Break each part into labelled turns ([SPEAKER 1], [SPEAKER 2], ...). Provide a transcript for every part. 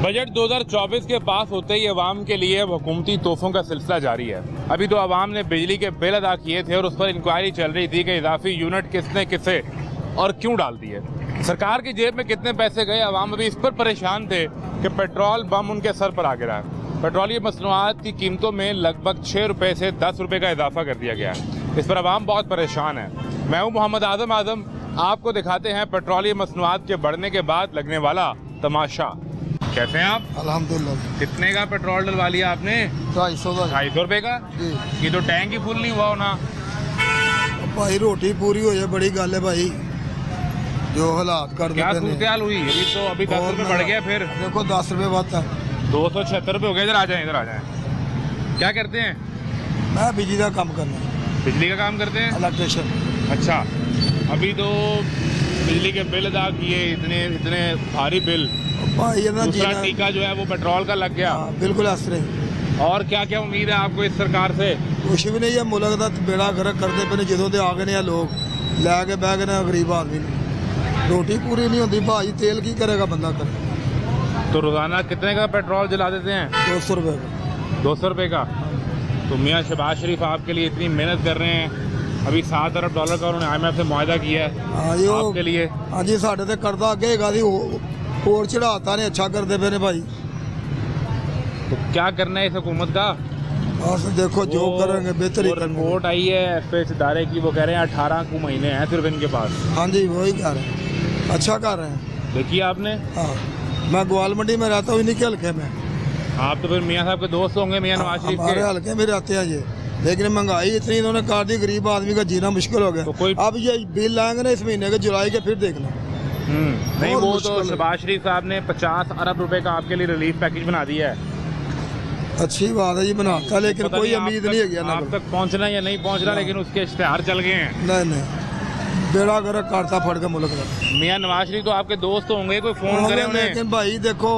[SPEAKER 1] Budget 2024 के पास होते ही अवाम के लिए हुकूमती तोहफों का सिलसिला जारी है। अभी तो अवाम ने बिजली के बिल अदा किए थे और उस पर इंक्वायरी चल रही थी कि इजाफी यूनिट किसने किसे और क्यों डाल दिए, सरकार की जेब में कितने पैसे गए। अवाम अभी इस पर परेशान थे कि पेट्रोल बम उनके सर पर आ गिरा है। पेट्रोलियम मसनूआत की कीमतों में लगभग 6 रुपये से 10 रुपये का इजाफा कर दिया गया है। इस पर अवाम बहुत परेशान है। मैं हूँ मोहम्मद आजम, आपको दिखाते हैं पेट्रोलियम मसनूआत के बढ़ने के बाद लगने वाला तमाशा। कैसे हैं आप?
[SPEAKER 2] अल्हम्दुलिल्लाह।
[SPEAKER 1] कितने का पेट्रोल डलवा लिया आपने? 250 रुपये का
[SPEAKER 2] जी।
[SPEAKER 1] ये तो टैंक ही फुल नहीं हुआ होना।
[SPEAKER 2] भाई रोटी पूरी हो जाए बड़ी गल है भाई, जो हालात कर
[SPEAKER 1] क्या
[SPEAKER 2] देते
[SPEAKER 1] सूरत हाल हुई? अभी 10 रुपये बढ़ गया। फिर
[SPEAKER 2] देखो 10 रुपये बात है,
[SPEAKER 1] 276 रुपये हो गए। इधर आ जाएं। क्या करते हैं?
[SPEAKER 2] मैं बिजली का काम करना,
[SPEAKER 1] बिजली का काम करते हैं,
[SPEAKER 2] इलेक्ट्रिशियन।
[SPEAKER 1] अच्छा, अभी तो बिजली के बिल अदा किए, इतने भारी बिल।
[SPEAKER 2] भाई ये ना
[SPEAKER 1] दूसरा
[SPEAKER 2] जीना
[SPEAKER 1] टीका जो है वो पेट्रोल का लग गया।
[SPEAKER 2] बिल्कुल असरे।
[SPEAKER 1] और क्या क्या उम्मीद है आपको इस सरकार से?
[SPEAKER 2] कुछ भी नहीं है, मुल्क का बेड़ा गर्क करते पे जो आ गए लोग लैके बह गए गरीब आदमी ने। रोटी पूरी नहीं होती भाई, तेल की करेगा बंदा कर।
[SPEAKER 1] तो रोजाना कितने का पेट्रोल जला देते हैं?
[SPEAKER 2] 200 रुपये का।
[SPEAKER 1] 200 रुपये का। तो मियाँ शहबाज शरीफ आपके लिए इतनी मेहनत कर रहे हैं। अभी $7 अरब का उन्होंने IMF से मुआहदा किया है आपके लिए।
[SPEAKER 2] हाँ जी, साढ़े तो करता अगे और चढ़ाता ने अच्छा करते पे ने भाई।
[SPEAKER 1] तो क्या करना है इस हुकूमत का?
[SPEAKER 2] बस देखो जो करेंगे बेहतर ही करेंगे।
[SPEAKER 1] रिपोर्ट आई है FA इदारे की, वो कह रहे हैं 18 को महीने हैं सिर्फ इनके पास।
[SPEAKER 2] हाँ जी वही कह रहे हैं, अच्छा कर रहे हैं।
[SPEAKER 1] देखिए आपने।
[SPEAKER 2] हाँ, मैं ग्वाल मंडी में रहता हूँ, इन्हीं के हल्के में।
[SPEAKER 1] आप तो फिर मियाँ साहब के दोस्त होंगे, मियाँ नवाज शरीफ के।
[SPEAKER 2] हमारे हल्के में रहते हैं ये, लेकिन महंगाई इतनी इन्होंने कर दी, गरीब आदमी का जीना मुश्किल हो गया।
[SPEAKER 1] तो
[SPEAKER 2] अब ये बिल आएंगे ना इस महीने के, जुलाई के, फिर देखना।
[SPEAKER 1] नहीं, वो तो शहबाज शरीफ साहब ने 50 अरब रुपए का आपके लिए रिलीफ पैकेज बना दिया है।
[SPEAKER 2] अच्छी बात है जी बनाता, लेकिन कोई उम्मीद नहीं है
[SPEAKER 1] आप तक पहुंचना या नहीं पहुंचना, लेकिन उसके इश्तेहार चल गए हैं।
[SPEAKER 2] नहीं, बेड़ा गर्क करता फट के मुल्क का।
[SPEAKER 1] मियाँ नवाज शरीफ तो आपके दोस्त होंगे, कोई फोन करे उन्हें?
[SPEAKER 2] लेकिन भाई देखो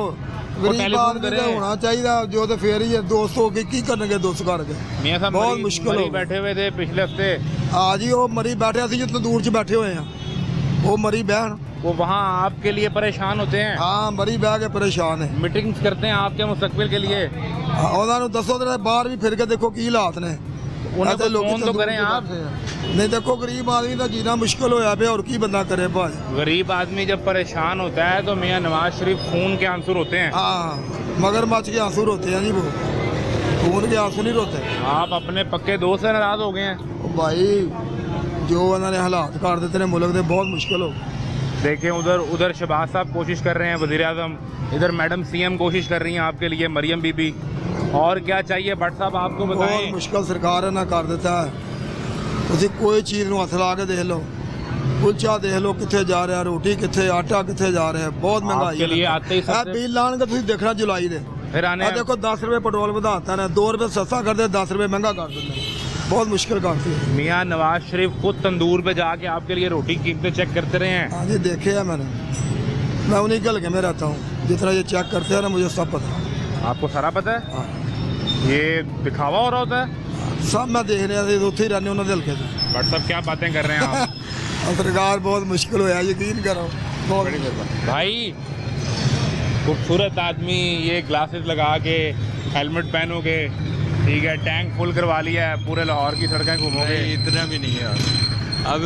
[SPEAKER 2] गरीब आदमी का होना चाहिए जो, तो फिर ही दोस्त हो के की करने दोस्त करके।
[SPEAKER 1] मियाँ साहब
[SPEAKER 2] बहुत मुश्किल हो
[SPEAKER 1] बैठे हुए थे पिछले हफ्ते।
[SPEAKER 2] आज ही वो मरी बैठे थे, जो दूर से बैठे हुए हैं, वो मरी बहन,
[SPEAKER 1] वो वहाँ आपके लिए परेशान होते हैं।
[SPEAKER 2] हाँ, मरी बह के परेशान है।
[SPEAKER 1] मीटिंग्स करते हैं आपके मुस्तकबिल के लिए।
[SPEAKER 2] उन्होंने दसो बाहर भी फिर के देखो की हालात ने।
[SPEAKER 1] उन्हें फोन तो करें आप।
[SPEAKER 2] नहीं देखो गरीब आदमी का जीना मुश्किल होया पे, और की बंदा करे भाई।
[SPEAKER 1] गरीब आदमी जब परेशान होता है तो मियाँ नवाज शरीफ खून के आंसू होते हैं।
[SPEAKER 2] हाँ, मगरमच्छ के आंसू होते हैं जी, वो खून के आंसू नहीं रोते।
[SPEAKER 1] आप अपने पक्के दोस्त से नाराज हो गए हैं
[SPEAKER 2] भाई, जो उन्होंने हालात कर देते हैं मुल्क के, बहुत मुश्किल हो।
[SPEAKER 1] देखें उधर शहबाज साहब कोशिश कर रहे हैं, वज़ीर आज़म, इधर मैडम CM कोशिश कर रही हैं आपके लिए, मरियम बीबी। और क्या चाहिए भट्ट साहब आपको बताएं?
[SPEAKER 2] बहुत मुश्किल सरकार है ना कर देता है। उसी कोई चीज़ में हथ ला के देख लो, कुलचा देख लो कितने जा रहा है, रोटी कितने, आटा कितने जा रहा है, बहुत महंगाई
[SPEAKER 1] के लिए आते ही
[SPEAKER 2] बिल लाने का तुम देखना जुलाई दे।
[SPEAKER 1] फिर आने
[SPEAKER 2] देखो 10 रुपये पेट्रोल बढ़ाता है, 2 रुपये सस्ता कर दे, 10 रुपये महंगा कर देते हैं, बहुत मुश्किल करती है।
[SPEAKER 1] मियाँ नवाज शरीफ खुद तंदूर पे जाके आपके लिए रोटी कीमतें चेक करते रहे हैं?
[SPEAKER 2] हाँ जी देखे है मैंने, मैं उन्हीं के हल्के में रहता हूँ, जितना ये चेक करते हैं ना मुझे सब पता है।
[SPEAKER 1] आपको सारा पता है?
[SPEAKER 2] हाँ।
[SPEAKER 1] ये दिखावा हो रहा होता है
[SPEAKER 2] सब मैं देख रहा था, उत्थे ही रहने उन्होंने हल्के से।
[SPEAKER 1] भट्ट साहब क्या बातें कर रहे हैं आप?
[SPEAKER 2] सरकार बहुत मुश्किल होया, यकीन करो बहुत।
[SPEAKER 1] भाई खूबसूरत आदमी, ये ग्लासेस लगा के, हेलमेट पहनोगे, ठीक है, टैंक फुल करवा लिया है, पूरे लाहौर की सड़कें घूमोगे।
[SPEAKER 3] इतना भी नहीं है यार। अब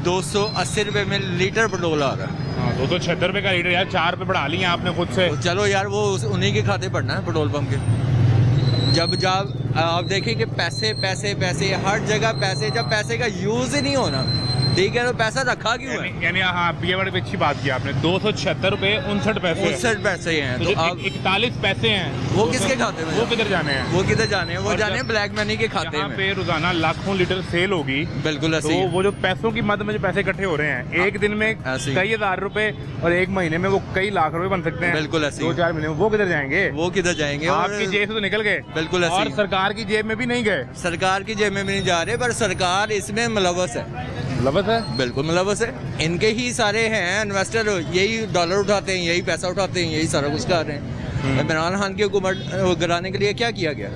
[SPEAKER 3] 280 रुपये में लीटर पेट्रोल आ रहा है।
[SPEAKER 1] हाँ, 276 रुपये का लीटर यार, 4 रुपये बढ़ा लिए आपने खुद से।
[SPEAKER 3] चलो यार, वो उन्हीं के खाते पड़ना है पेट्रोल पंप के। जब आप देखिए कि पैसे पैसे पैसे हर जगह पैसे, जब पैसे का यूज़ ही नहीं होना, ठीक है, तो पैसा रखा क्यों है?
[SPEAKER 1] यानी हाँ, ये बड़ी अच्छी बात की आपने। 276 रुपये 59 पैसे
[SPEAKER 3] 59 पैसे हैं,
[SPEAKER 1] तो अब 41 पैसे हैं,
[SPEAKER 3] वो किसके खाते में?
[SPEAKER 1] वो किधर जाने हैं?
[SPEAKER 3] वो किधर जाने हैं? वो जाने हैं ब्लैक मनी के खाते में।
[SPEAKER 1] पे रोजाना लाखों लीटर सेल होगी,
[SPEAKER 3] बिल्कुल ऐसे
[SPEAKER 1] तो वो जो पैसों की मद में जो पैसे इकट्ठे हो रहे हैं, एक दिन में कई हज़ार रुपए और एक महीने में वो कई लाख रुपए बन सकते हैं।
[SPEAKER 3] बिल्कुल ऐसे
[SPEAKER 1] 2-4 महीने में वो किधर जाएंगे?
[SPEAKER 3] वो किधर जाएंगे?
[SPEAKER 1] आपकी जेब से तो निकल गए,
[SPEAKER 3] बिल्कुल ऐसे।
[SPEAKER 1] और सरकार की जेब में भी नहीं गए।
[SPEAKER 3] सरकार की जेब में भी नहीं जा रहे, पर सरकार इसमें मुलव्वस है।
[SPEAKER 1] मुलव्वस है।
[SPEAKER 3] बिल्कुल मुलव्वस है, इनके ही सारे हैं इन्वेस्टर, यही डॉलर उठाते हैं, यही पैसा उठाते हैं, यही सारा कुछ कर रहे हैं। इमरान खान की हुकूमत गिराने के लिए क्या किया गया?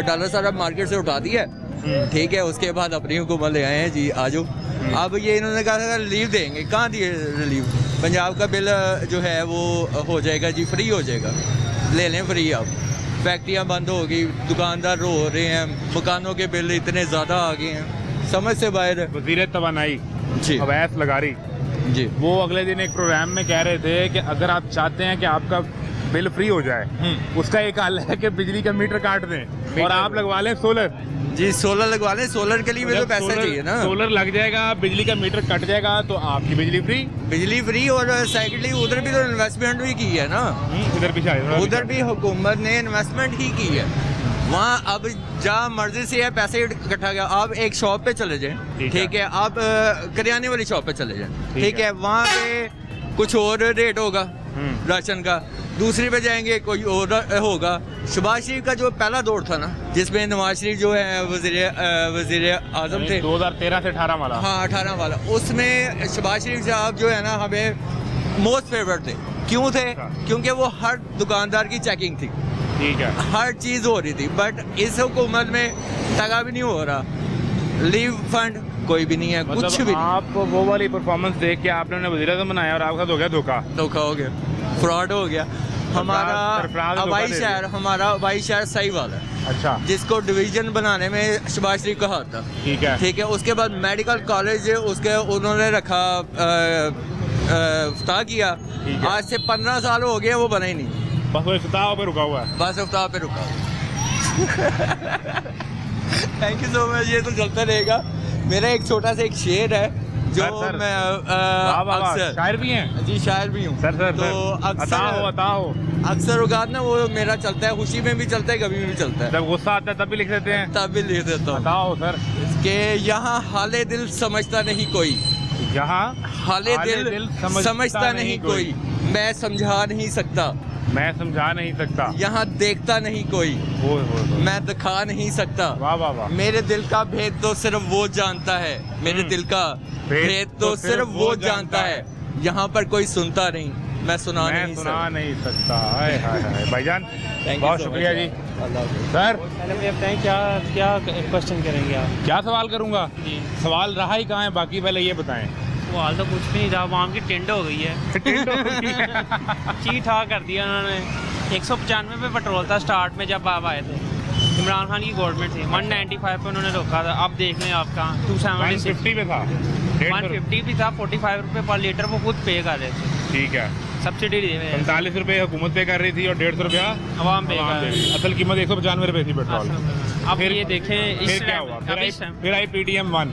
[SPEAKER 3] डॉलर सारा मार्केट से उठा दिया, ठीक है, उसके बाद अपनी हुकूमत ले आए हैं जी, आजो। अब ये इन्होंने कहा था रिलीफ देंगे, कहाँ दिए रिलीफ? पंजाब का बिल जो है वो हो जाएगा जी, फ्री हो जाएगा, ले लें फ्री। अब फैक्ट्रियाँ बंद हो गई, दुकानदार रो रहे हैं, मकानों के बिल इतने ज़्यादा आ गए हैं, समझ से बाहर है।
[SPEAKER 1] वज़ीर तवानाई
[SPEAKER 3] जी
[SPEAKER 1] अवैस लगारी
[SPEAKER 3] जी,
[SPEAKER 1] वो अगले दिन एक प्रोग्राम में कह रहे थे कि अगर आप चाहते हैं कि आपका बिल फ्री हो जाए, उसका एक हल है कि बिजली का मीटर काट दें और आप लगवा लें सोलर।
[SPEAKER 3] जी सोलर लगवा लें, सोलर के लिए भी तो पैसा चाहिए ना।
[SPEAKER 1] सोलर लग जाएगा, बिजली का मीटर कट जाएगा तो आपकी बिजली फ्री।
[SPEAKER 3] बिजली फ्री, और सेकेंडली उधर भी तो इन्वेस्टमेंट भी की है ना,
[SPEAKER 1] इधर भी शायद
[SPEAKER 3] उधर भी हुकूमत ने इन्वेस्टमेंट ही की है। वहाँ अब जहाँ मर्जी से है पैसे इकट्ठा किया, आप एक शॉप पे चले जाएं, ठीक है, आप करियाने वाली शॉप पे चले जाएं, ठीक है, वहाँ पे कुछ और रेट होगा राशन का, दूसरी पे जाएंगे कोई और होगा। शहबाज शरीफ का जो पहला दौर था ना, जिसमें नवाज शरीफ जो है वजीर आजम थे
[SPEAKER 1] 2013 से 18 वाला,
[SPEAKER 3] हाँ 18 वाला, उसमें शहबाज शरीफ साहब जो है ना हमें मोस्ट फेवरेट थे। क्यों थे? क्योंकि वो हर दुकानदार की चेकिंग थी,
[SPEAKER 1] ठीक है,
[SPEAKER 3] हर चीज़ हो रही थी। बट इस हुकूमत में टका भी नहीं हो रहा, लीव फंड कोई भी नहीं है,
[SPEAKER 1] मतलब
[SPEAKER 3] कुछ भी नहीं।
[SPEAKER 1] आप वो वाली परफॉर्मेंस देख के आपने उन्हें वज़ीर आज़म बनाया और आपके साथ हो गया धोखा।
[SPEAKER 3] धोखा हो गया, फ्रॉड हो गया। हमारा हवाई शहर सही वाला है,
[SPEAKER 1] अच्छा,
[SPEAKER 3] जिसको डिवीजन बनाने में शहबाज शरीफ का हाथ था,
[SPEAKER 1] ठीक है,
[SPEAKER 3] ठीक है। उसके बाद मेडिकल कॉलेज उसके उन्होंने रखा, इफ्ताह किया, आज से 15 साल हो गए वो बना ही नहीं,
[SPEAKER 1] बस वो इफ्ताह पे रुका हुआ है,
[SPEAKER 3] बस इफ्ताह पे रुका। थैंक यू सो मच, ये तो चलता रहेगा। मेरा एक छोटा सा एक शेर है जो
[SPEAKER 1] सर,
[SPEAKER 3] मैं
[SPEAKER 1] अक्सर शायर भी हैं
[SPEAKER 3] जी, शायर भी हूँ
[SPEAKER 1] सर,
[SPEAKER 3] तो अक्सर औकात ना वो मेरा चलता है, खुशी में भी चलता है, कभी भी चलता है,
[SPEAKER 1] जब गुस्सा आता है तब भी लिख देते हैं,
[SPEAKER 3] तब भी लिख देता हूँ।
[SPEAKER 1] बताओ सर।
[SPEAKER 3] कि यहाँ हाले दिल समझता नहीं कोई,
[SPEAKER 1] यहाँ
[SPEAKER 3] हाले दिल समझता नहीं कोई, मैं समझा नहीं सकता,
[SPEAKER 1] मैं समझा नहीं सकता,
[SPEAKER 3] यहाँ देखता नहीं कोई, मैं दिखा नहीं सकता,
[SPEAKER 1] वाह वाह वाह,
[SPEAKER 3] मेरे दिल का भेद तो सिर्फ वो जानता है, मेरे दिल का भेद तो सिर्फ वो जानता है, यहाँ पर कोई सुनता नहीं, मैं सुना नहीं सकता। हाय हाय हाय भाईजान, बहुत शुक्रिया जी। सर
[SPEAKER 4] पहले मुझे बताएं क्या क्वेश्चन करेंगे आप?
[SPEAKER 1] क्या सवाल करूँगा? सवाल रहा ही कहाँ है, बाकी पहले ये बताएं।
[SPEAKER 4] सवाल तो कुछ भी नहीं था, वहाँ की टेंड हो गई है, चीट हाँ कर दिया उन्होंने। 195 पे पेट्रोल था स्टार्ट में जब आप आए थे, इमरान खान की गवर्नमेंट थी, 195 पे उन्होंने रोका था। अब देख लें आप कहाँ 276
[SPEAKER 1] पे था,
[SPEAKER 4] 150 भी था, 45 रुपये पर लीटर वो खुद पे कर रहे थे,
[SPEAKER 1] ठीक है,
[SPEAKER 4] सब्सिडी दे रहे हैं।
[SPEAKER 1] 45 रुपये हुकूमत पे कर रही थी और 150 रुपया
[SPEAKER 4] आवाम पे कर रही थी।
[SPEAKER 1] असल कीमत 195 रुपये थी पेट्रोल।
[SPEAKER 4] अब ये देखें इस
[SPEAKER 1] फिर क्या हुआ? फिर आई PTM 1।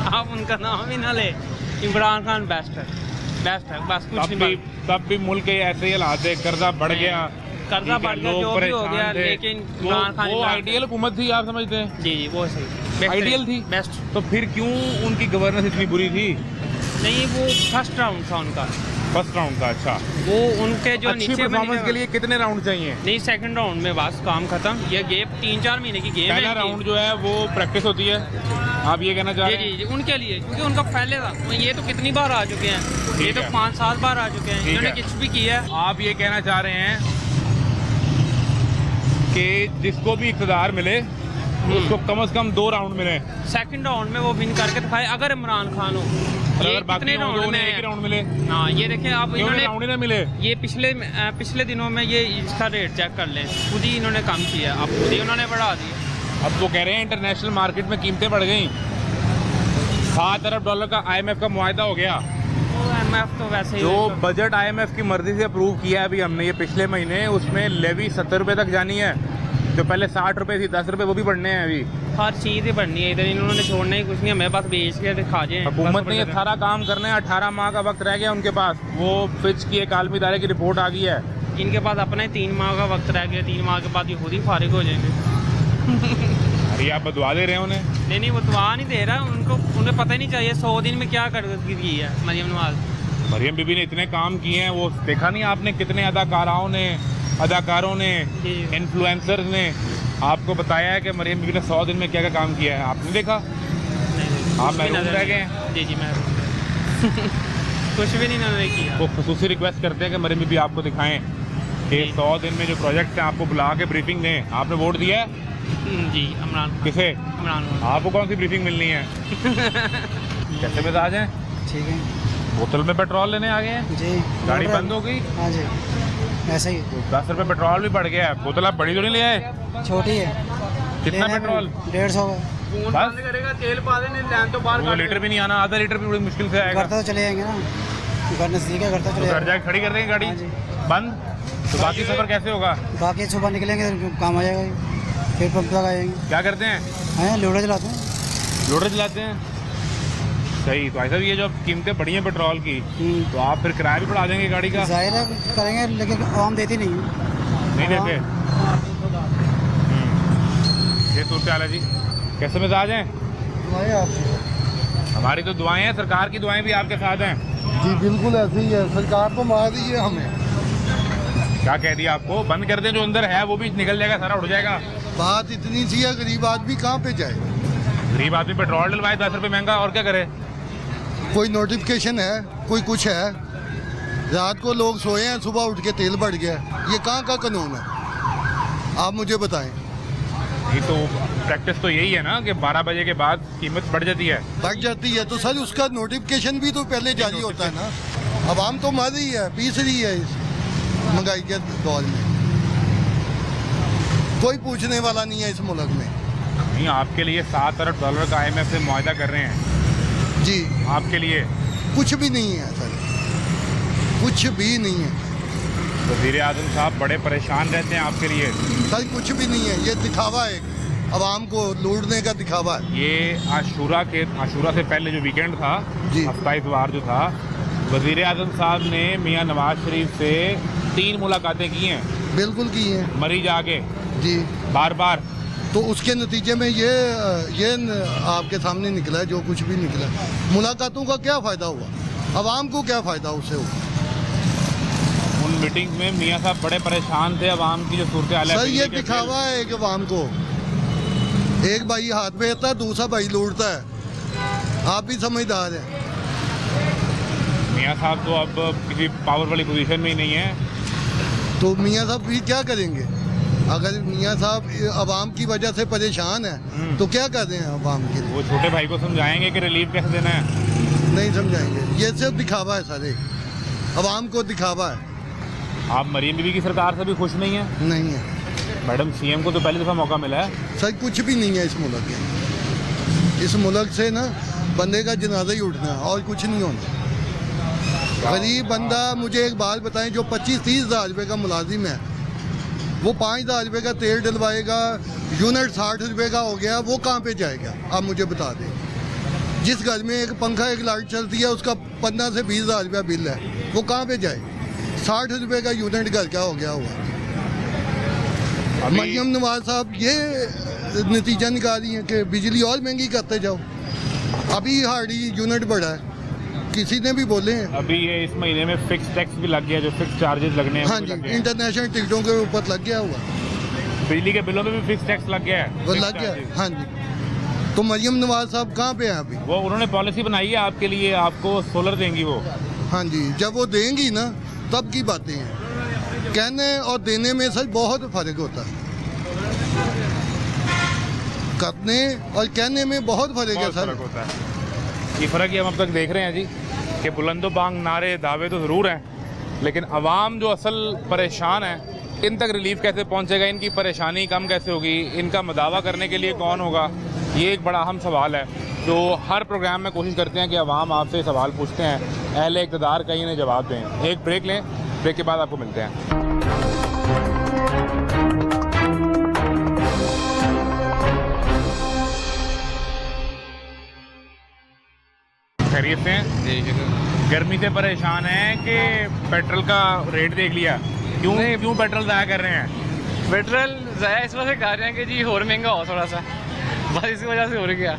[SPEAKER 4] आप उनका नाम ही ना ले, इमरान खान बेस्ट है बस, कुछ नहीं।
[SPEAKER 1] तब भी मुल्क के ऐसे ही हालात है, कर्जा बढ़ गया,
[SPEAKER 4] कर्जा बढ़ गया, जो भी हो गया, लेकिन इमरान खान
[SPEAKER 1] वो आइडियल हुकूमत थी, आप समझते हैं?
[SPEAKER 4] जी वो सही
[SPEAKER 1] आइडियल थी,
[SPEAKER 4] बेस्ट।
[SPEAKER 1] तो फिर क्यों उनकी गवर्नेंस इतनी बुरी थी?
[SPEAKER 4] नहीं, वो फर्स्ट राउंड था उनका,
[SPEAKER 1] फर्स्ट राउंड था, अच्छा।
[SPEAKER 4] वो उनके जो
[SPEAKER 1] अच्छी
[SPEAKER 4] नीचे
[SPEAKER 1] परफॉर्मेंस के लिए कितने राउंड चाहिए?
[SPEAKER 4] नहीं, सेकंड राउंड में बस काम खत्म। ये गेम 3-4 महीने की गेम है।
[SPEAKER 1] पहला राउंड जो है वो प्रैक्टिस होती है, आप ये कहना चाह रहे हैं?
[SPEAKER 4] जी उनके लिए, क्योंकि उनका पहले था, ये तो कितनी बार आ चुके हैं, ये तो 5 साल बार आ चुके हैं, इन्होंने कुछ भी किया है।
[SPEAKER 1] आप ये कहना चाह रहे हैं कि जिसको भी इक़्तिदार मिले उसको कम से कम 2 राउंड मिले,
[SPEAKER 4] सेकंड राउंड में वो विन करके दिखाए, अगर इमरान खान हो।
[SPEAKER 1] अगर बाकी राउंड में एक ही राउंड मिले,
[SPEAKER 4] हाँ ये देखें आप, इन्होंने
[SPEAKER 1] राउंड ही ना मिले।
[SPEAKER 4] ये पिछले दिनों में ये इसका रेट चेक कर लें, खुद ही इन्होंने कम किया, अब खुद ही उन्होंने बढ़ा दिया।
[SPEAKER 1] अब वो कह रहे हैं इंटरनेशनल मार्केट में कीमतें बढ़ गई, $7 अरब का IMF का मुआहदा हो गया।
[SPEAKER 4] IMF तो वैसे ही
[SPEAKER 1] जो बजट IMF की मर्जी से अप्रूव किया है अभी हमने ये पिछले महीने, उसमें लेवी 70 रुपये तक जानी है, जो पहले 60 रुपये थी, 10 रुपये वो भी बढ़ने हैं अभी।
[SPEAKER 4] हर चीज़ ही बढ़नी है इधर, इन्होंने छोड़ना ही कुछ नहीं, हमें बस बेच के दिखा जाए।
[SPEAKER 1] हुकूमत ने ये सारा काम करना है, 18 माह का वक्त रह गया उनके पास। वो फिच की एक आलमी इदारे की रिपोर्ट आ गई है,
[SPEAKER 4] इनके पास अपना ही 3 माह का वक्त रह गया, 3 माह के बाद ये खुद ही फारिग हो जाएंगे।
[SPEAKER 1] अरे आप बदवा दे रहे हैं उन्हें?
[SPEAKER 4] नहीं वो दुआ नहीं दे रहा, उन्हें पता ही नहीं चाहिए 100 दिन में क्या कर की है मरियम नवाज।
[SPEAKER 1] मरियम बीबी ने इतने काम किए हैं, वो देखा नहीं आपने कितने अदाकारों ने इन्फ्लुएंसर्स ने आपको बताया है कि मरियम बीबी ने 100 दिन में क्या क्या काम किया है, आपने देखा? आप
[SPEAKER 4] भी
[SPEAKER 1] महरूम
[SPEAKER 4] नजर
[SPEAKER 1] रह
[SPEAKER 4] नहीं-
[SPEAKER 1] गए हैं?
[SPEAKER 4] जी मैं कुछ भी नहीं इन्होंने किया।
[SPEAKER 1] वो खसूसी रिक्वेस्ट करते हैं कि मरीम भी आपको दिखाएं कि
[SPEAKER 4] जी।
[SPEAKER 1] 100 दिन में जो प्रोजेक्ट हैं आपको बुला के ब्रीफिंग दें। आपने वोट दिया है
[SPEAKER 4] जी इमरान खान।
[SPEAKER 1] किसे?
[SPEAKER 4] इमरान खान।
[SPEAKER 1] आपको कौन सी ब्रीफिंग मिलनी है? कैसे मिजाज हैं?
[SPEAKER 5] ठीक है
[SPEAKER 1] बोतल में पेट्रोल लेने आ गए हैं,
[SPEAKER 5] जी।
[SPEAKER 1] गाड़ी बंद हो गई,
[SPEAKER 5] हाँ जी ऐसा ही
[SPEAKER 1] 10 रुपये पेट्रोल भी बढ़ गया है। बोतल आप बड़ी तो नहीं ले आए?
[SPEAKER 5] छोटी है।
[SPEAKER 1] कितना पेट्रोल?
[SPEAKER 5] 150 का।
[SPEAKER 1] बस
[SPEAKER 4] करेगा तेल पा देने लैन तो बाहर
[SPEAKER 1] वो लीटर भी नहीं आना, आधा लीटर भी बड़ी मुश्किल से आएगा।
[SPEAKER 5] घर तो चले जाएंगे ना, घर नजदीक है, घर तो
[SPEAKER 1] तो
[SPEAKER 5] चले
[SPEAKER 1] घर
[SPEAKER 5] जाएंगे।
[SPEAKER 1] जाके खड़ी कर देंगे गाड़ी
[SPEAKER 5] हाँ जी।
[SPEAKER 1] बंद, तो बाकी सफर कैसे होगा?
[SPEAKER 5] बाकी सुबह निकलेंगे तो काम आ जाएगा, फिर पंप लगाएंगे।
[SPEAKER 1] क्या करते हैं?
[SPEAKER 5] हैं लोड़ा चलाते हैं।
[SPEAKER 1] लोडर चलाते हैं। सही। तो ऐसा भी ये जो अब कीमतें बढ़ी हैं पेट्रोल की, तो आप फिर किराया भी बढ़ा देंगे गाड़ी का?
[SPEAKER 5] जाहिर है करेंगे, लेकिन आवाम देती नहीं है।
[SPEAKER 1] नहीं देते? ये सूरत हाल है जी। कैसे मिजाज हैं? हमारी तो दुआएं हैं, सरकार की दुआएं भी आपके साथ हैं।
[SPEAKER 2] जी बिल्कुल ऐसे ही है, सरकार तो मार रही है हमें।
[SPEAKER 1] क्या कह दिया आपको? बंद कर दें, जो अंदर है वो भी निकल जाएगा, सारा उड़ जाएगा।
[SPEAKER 2] बात इतनी सी है, गरीब आदमी कहाँ पे जाए?
[SPEAKER 1] गरीब आदमी पेट्रोल डलवाए 10 रुपये महंगा, और क्या करे?
[SPEAKER 2] कोई नोटिफिकेशन है, कोई कुछ है, रात को लोग सोए हैं, सुबह उठ के तेल बढ़ गया। ये कहाँ का कानून है? आप मुझे बताएं।
[SPEAKER 1] नहीं तो प्रैक्टिस तो यही है ना कि 12 बजे के बाद कीमत बढ़ जाती है।
[SPEAKER 2] बढ़ जाती है तो सर उसका नोटिफिकेशन भी तो पहले जारी होता है ना। आवाम तो मर रही है, पीस रही है इस महंगाई के दौर में। कोई पूछने वाला नहीं है इस मुल्क में।
[SPEAKER 1] नहीं, आपके लिए 7 अरब डॉलर का IMF से मुआहदा कर रहे हैं।
[SPEAKER 2] जी
[SPEAKER 1] आपके लिए
[SPEAKER 2] कुछ भी नहीं है सर, कुछ भी नहीं है
[SPEAKER 1] वज़ीर आज़म साहब बड़े परेशान रहते हैं आपके लिए।
[SPEAKER 2] सर, कुछ भी नहीं है। ये दिखावा है, आवाम को लूटने का दिखावा है।
[SPEAKER 1] ये आशूरा से पहले जो वीकेंड था,
[SPEAKER 2] जी।
[SPEAKER 1] हफ्ता इतवार जो था, वज़ीर आज़म साहब ने मियां नवाज शरीफ से 3 मुलाकातें की हैं।
[SPEAKER 2] बिल्कुल की है
[SPEAKER 1] मरीज आगे
[SPEAKER 2] जी।
[SPEAKER 1] बार बार।
[SPEAKER 2] तो उसके नतीजे में ये आपके सामने निकला है जो कुछ भी निकला। मुलाकातों का क्या फ़ायदा हुआ? आवाम को क्या फ़ायदा उससे हुआ?
[SPEAKER 1] उन मीटिंग्स में मियां साहब बड़े परेशान थे अवाम की जो सूरत हाल है।
[SPEAKER 2] सर, ये
[SPEAKER 1] बिजली के
[SPEAKER 2] दिखावा है एक आवाम को। एक भाई हाथ में रहता है, दूसरा भाई लूटता है। आप भी समझदार हैं।
[SPEAKER 1] बिल। मियां साहब तो अब किसी पावर वाली पोजीशन में ही नहीं है।
[SPEAKER 2] तो मियाँ साहब भी क्या करेंगे? अगर मियाँ साहब आवाम की वजह से परेशान है तो क्या कर रहे हैं आवाम के लिए?
[SPEAKER 1] वो छोटे भाई को समझाएंगे कि रिलीफ कैसे देना है।
[SPEAKER 2] नहीं समझाएंगे। ये सिर्फ दिखावा है सारे, आवाम को दिखावा है।
[SPEAKER 1] आप मरीम बीबी की सरकार से भी खुश नहीं है?
[SPEAKER 2] नहीं है
[SPEAKER 1] मैडम CM को तो पहली दफ़ा मौका मिला है।
[SPEAKER 2] सर, कुछ भी नहीं है इस मुल्क में। इस मुल्क से ना बंदे का जनाजा ही उठना है और कुछ नहीं होना। गरीब बंदा, मुझे एक बात बताएं, जो 25-30 हज़ार रुपये का मुलाजिम है, वो 5,000 रुपये का तेल डलवाएगा, यूनिट 60 रुपये का हो गया, वो कहाँ पे जाएगा? आप मुझे बता दें। जिस घर में एक पंखा एक लाइट चलती है, उसका 15 से 20 हज़ार रुपया बिल है, वो कहाँ पे जाए? 60 रुपये का यूनिट घर क्या हो गया हुआ? मरियम नवाज साहब ये नतीजा निकाल रही हैं कि बिजली और महंगी करते जाओ। अभी हार्डी यूनिट बढ़ा है, किसी ने भी बोले हैं।
[SPEAKER 1] अभी ये इस महीने में फिक्स टैक्स भी लग गया, जो फिक्स चार्जेस लगने हैं
[SPEAKER 2] हाँ
[SPEAKER 1] वो भी
[SPEAKER 2] जी,
[SPEAKER 1] लग गए हैं।
[SPEAKER 2] इंटरनेशनल टिकटों के ऊपर लग गया हुआ,
[SPEAKER 1] बिजली के बिलों में भी फिक्स टैक्स लग गया है।
[SPEAKER 2] वो
[SPEAKER 1] fixed
[SPEAKER 2] लग गया।
[SPEAKER 1] charges।
[SPEAKER 2] हाँ जी। तो मरियम नवाज साहब कहाँ पे हैं अभी?
[SPEAKER 1] वो उन्होंने पॉलिसी बनाई है आपके लिए, आपको सोलर देंगी वो।
[SPEAKER 2] हाँ जी, जब वो देंगी ना तब की बातें हैं। कहने और देने में सर बहुत फ़र्क होता है। करने और कहने में बहुत फ़र्क है
[SPEAKER 1] बहुत
[SPEAKER 2] सर।
[SPEAKER 1] फर्क होता है। ये फ़र्क ही हम अब तक देख रहे हैं जी, कि बुलंदो बांग नारे दावे तो ज़रूर हैं, लेकिन अवाम जो असल परेशान है, इन तक रिलीफ कैसे पहुंचेगा, इनकी परेशानी कम कैसे होगी, इनका मदावा करने के लिए कौन होगा, ये एक बड़ा अहम सवाल है। जो हर प्रोग्राम में कोशिश करते हैं कि अवाम आपसे सवाल पूछते हैं, अहले इक़्तिदार का इन्हें जवाब दें। एक ब्रेक लें, ब्रेक के बाद आपको मिलते हैं। खैरियत से हैं? गर्मी से परेशान हैं कि पेट्रोल का रेट देख लिया? क्यों पेट्रोल ज़ाया कर रहे हैं?
[SPEAKER 4] पेट्रोल ज़ाया इस वजह से कर रहे हैं कि जी और महंगा हो थोड़ा सा, बस इसी वजह से हो गया।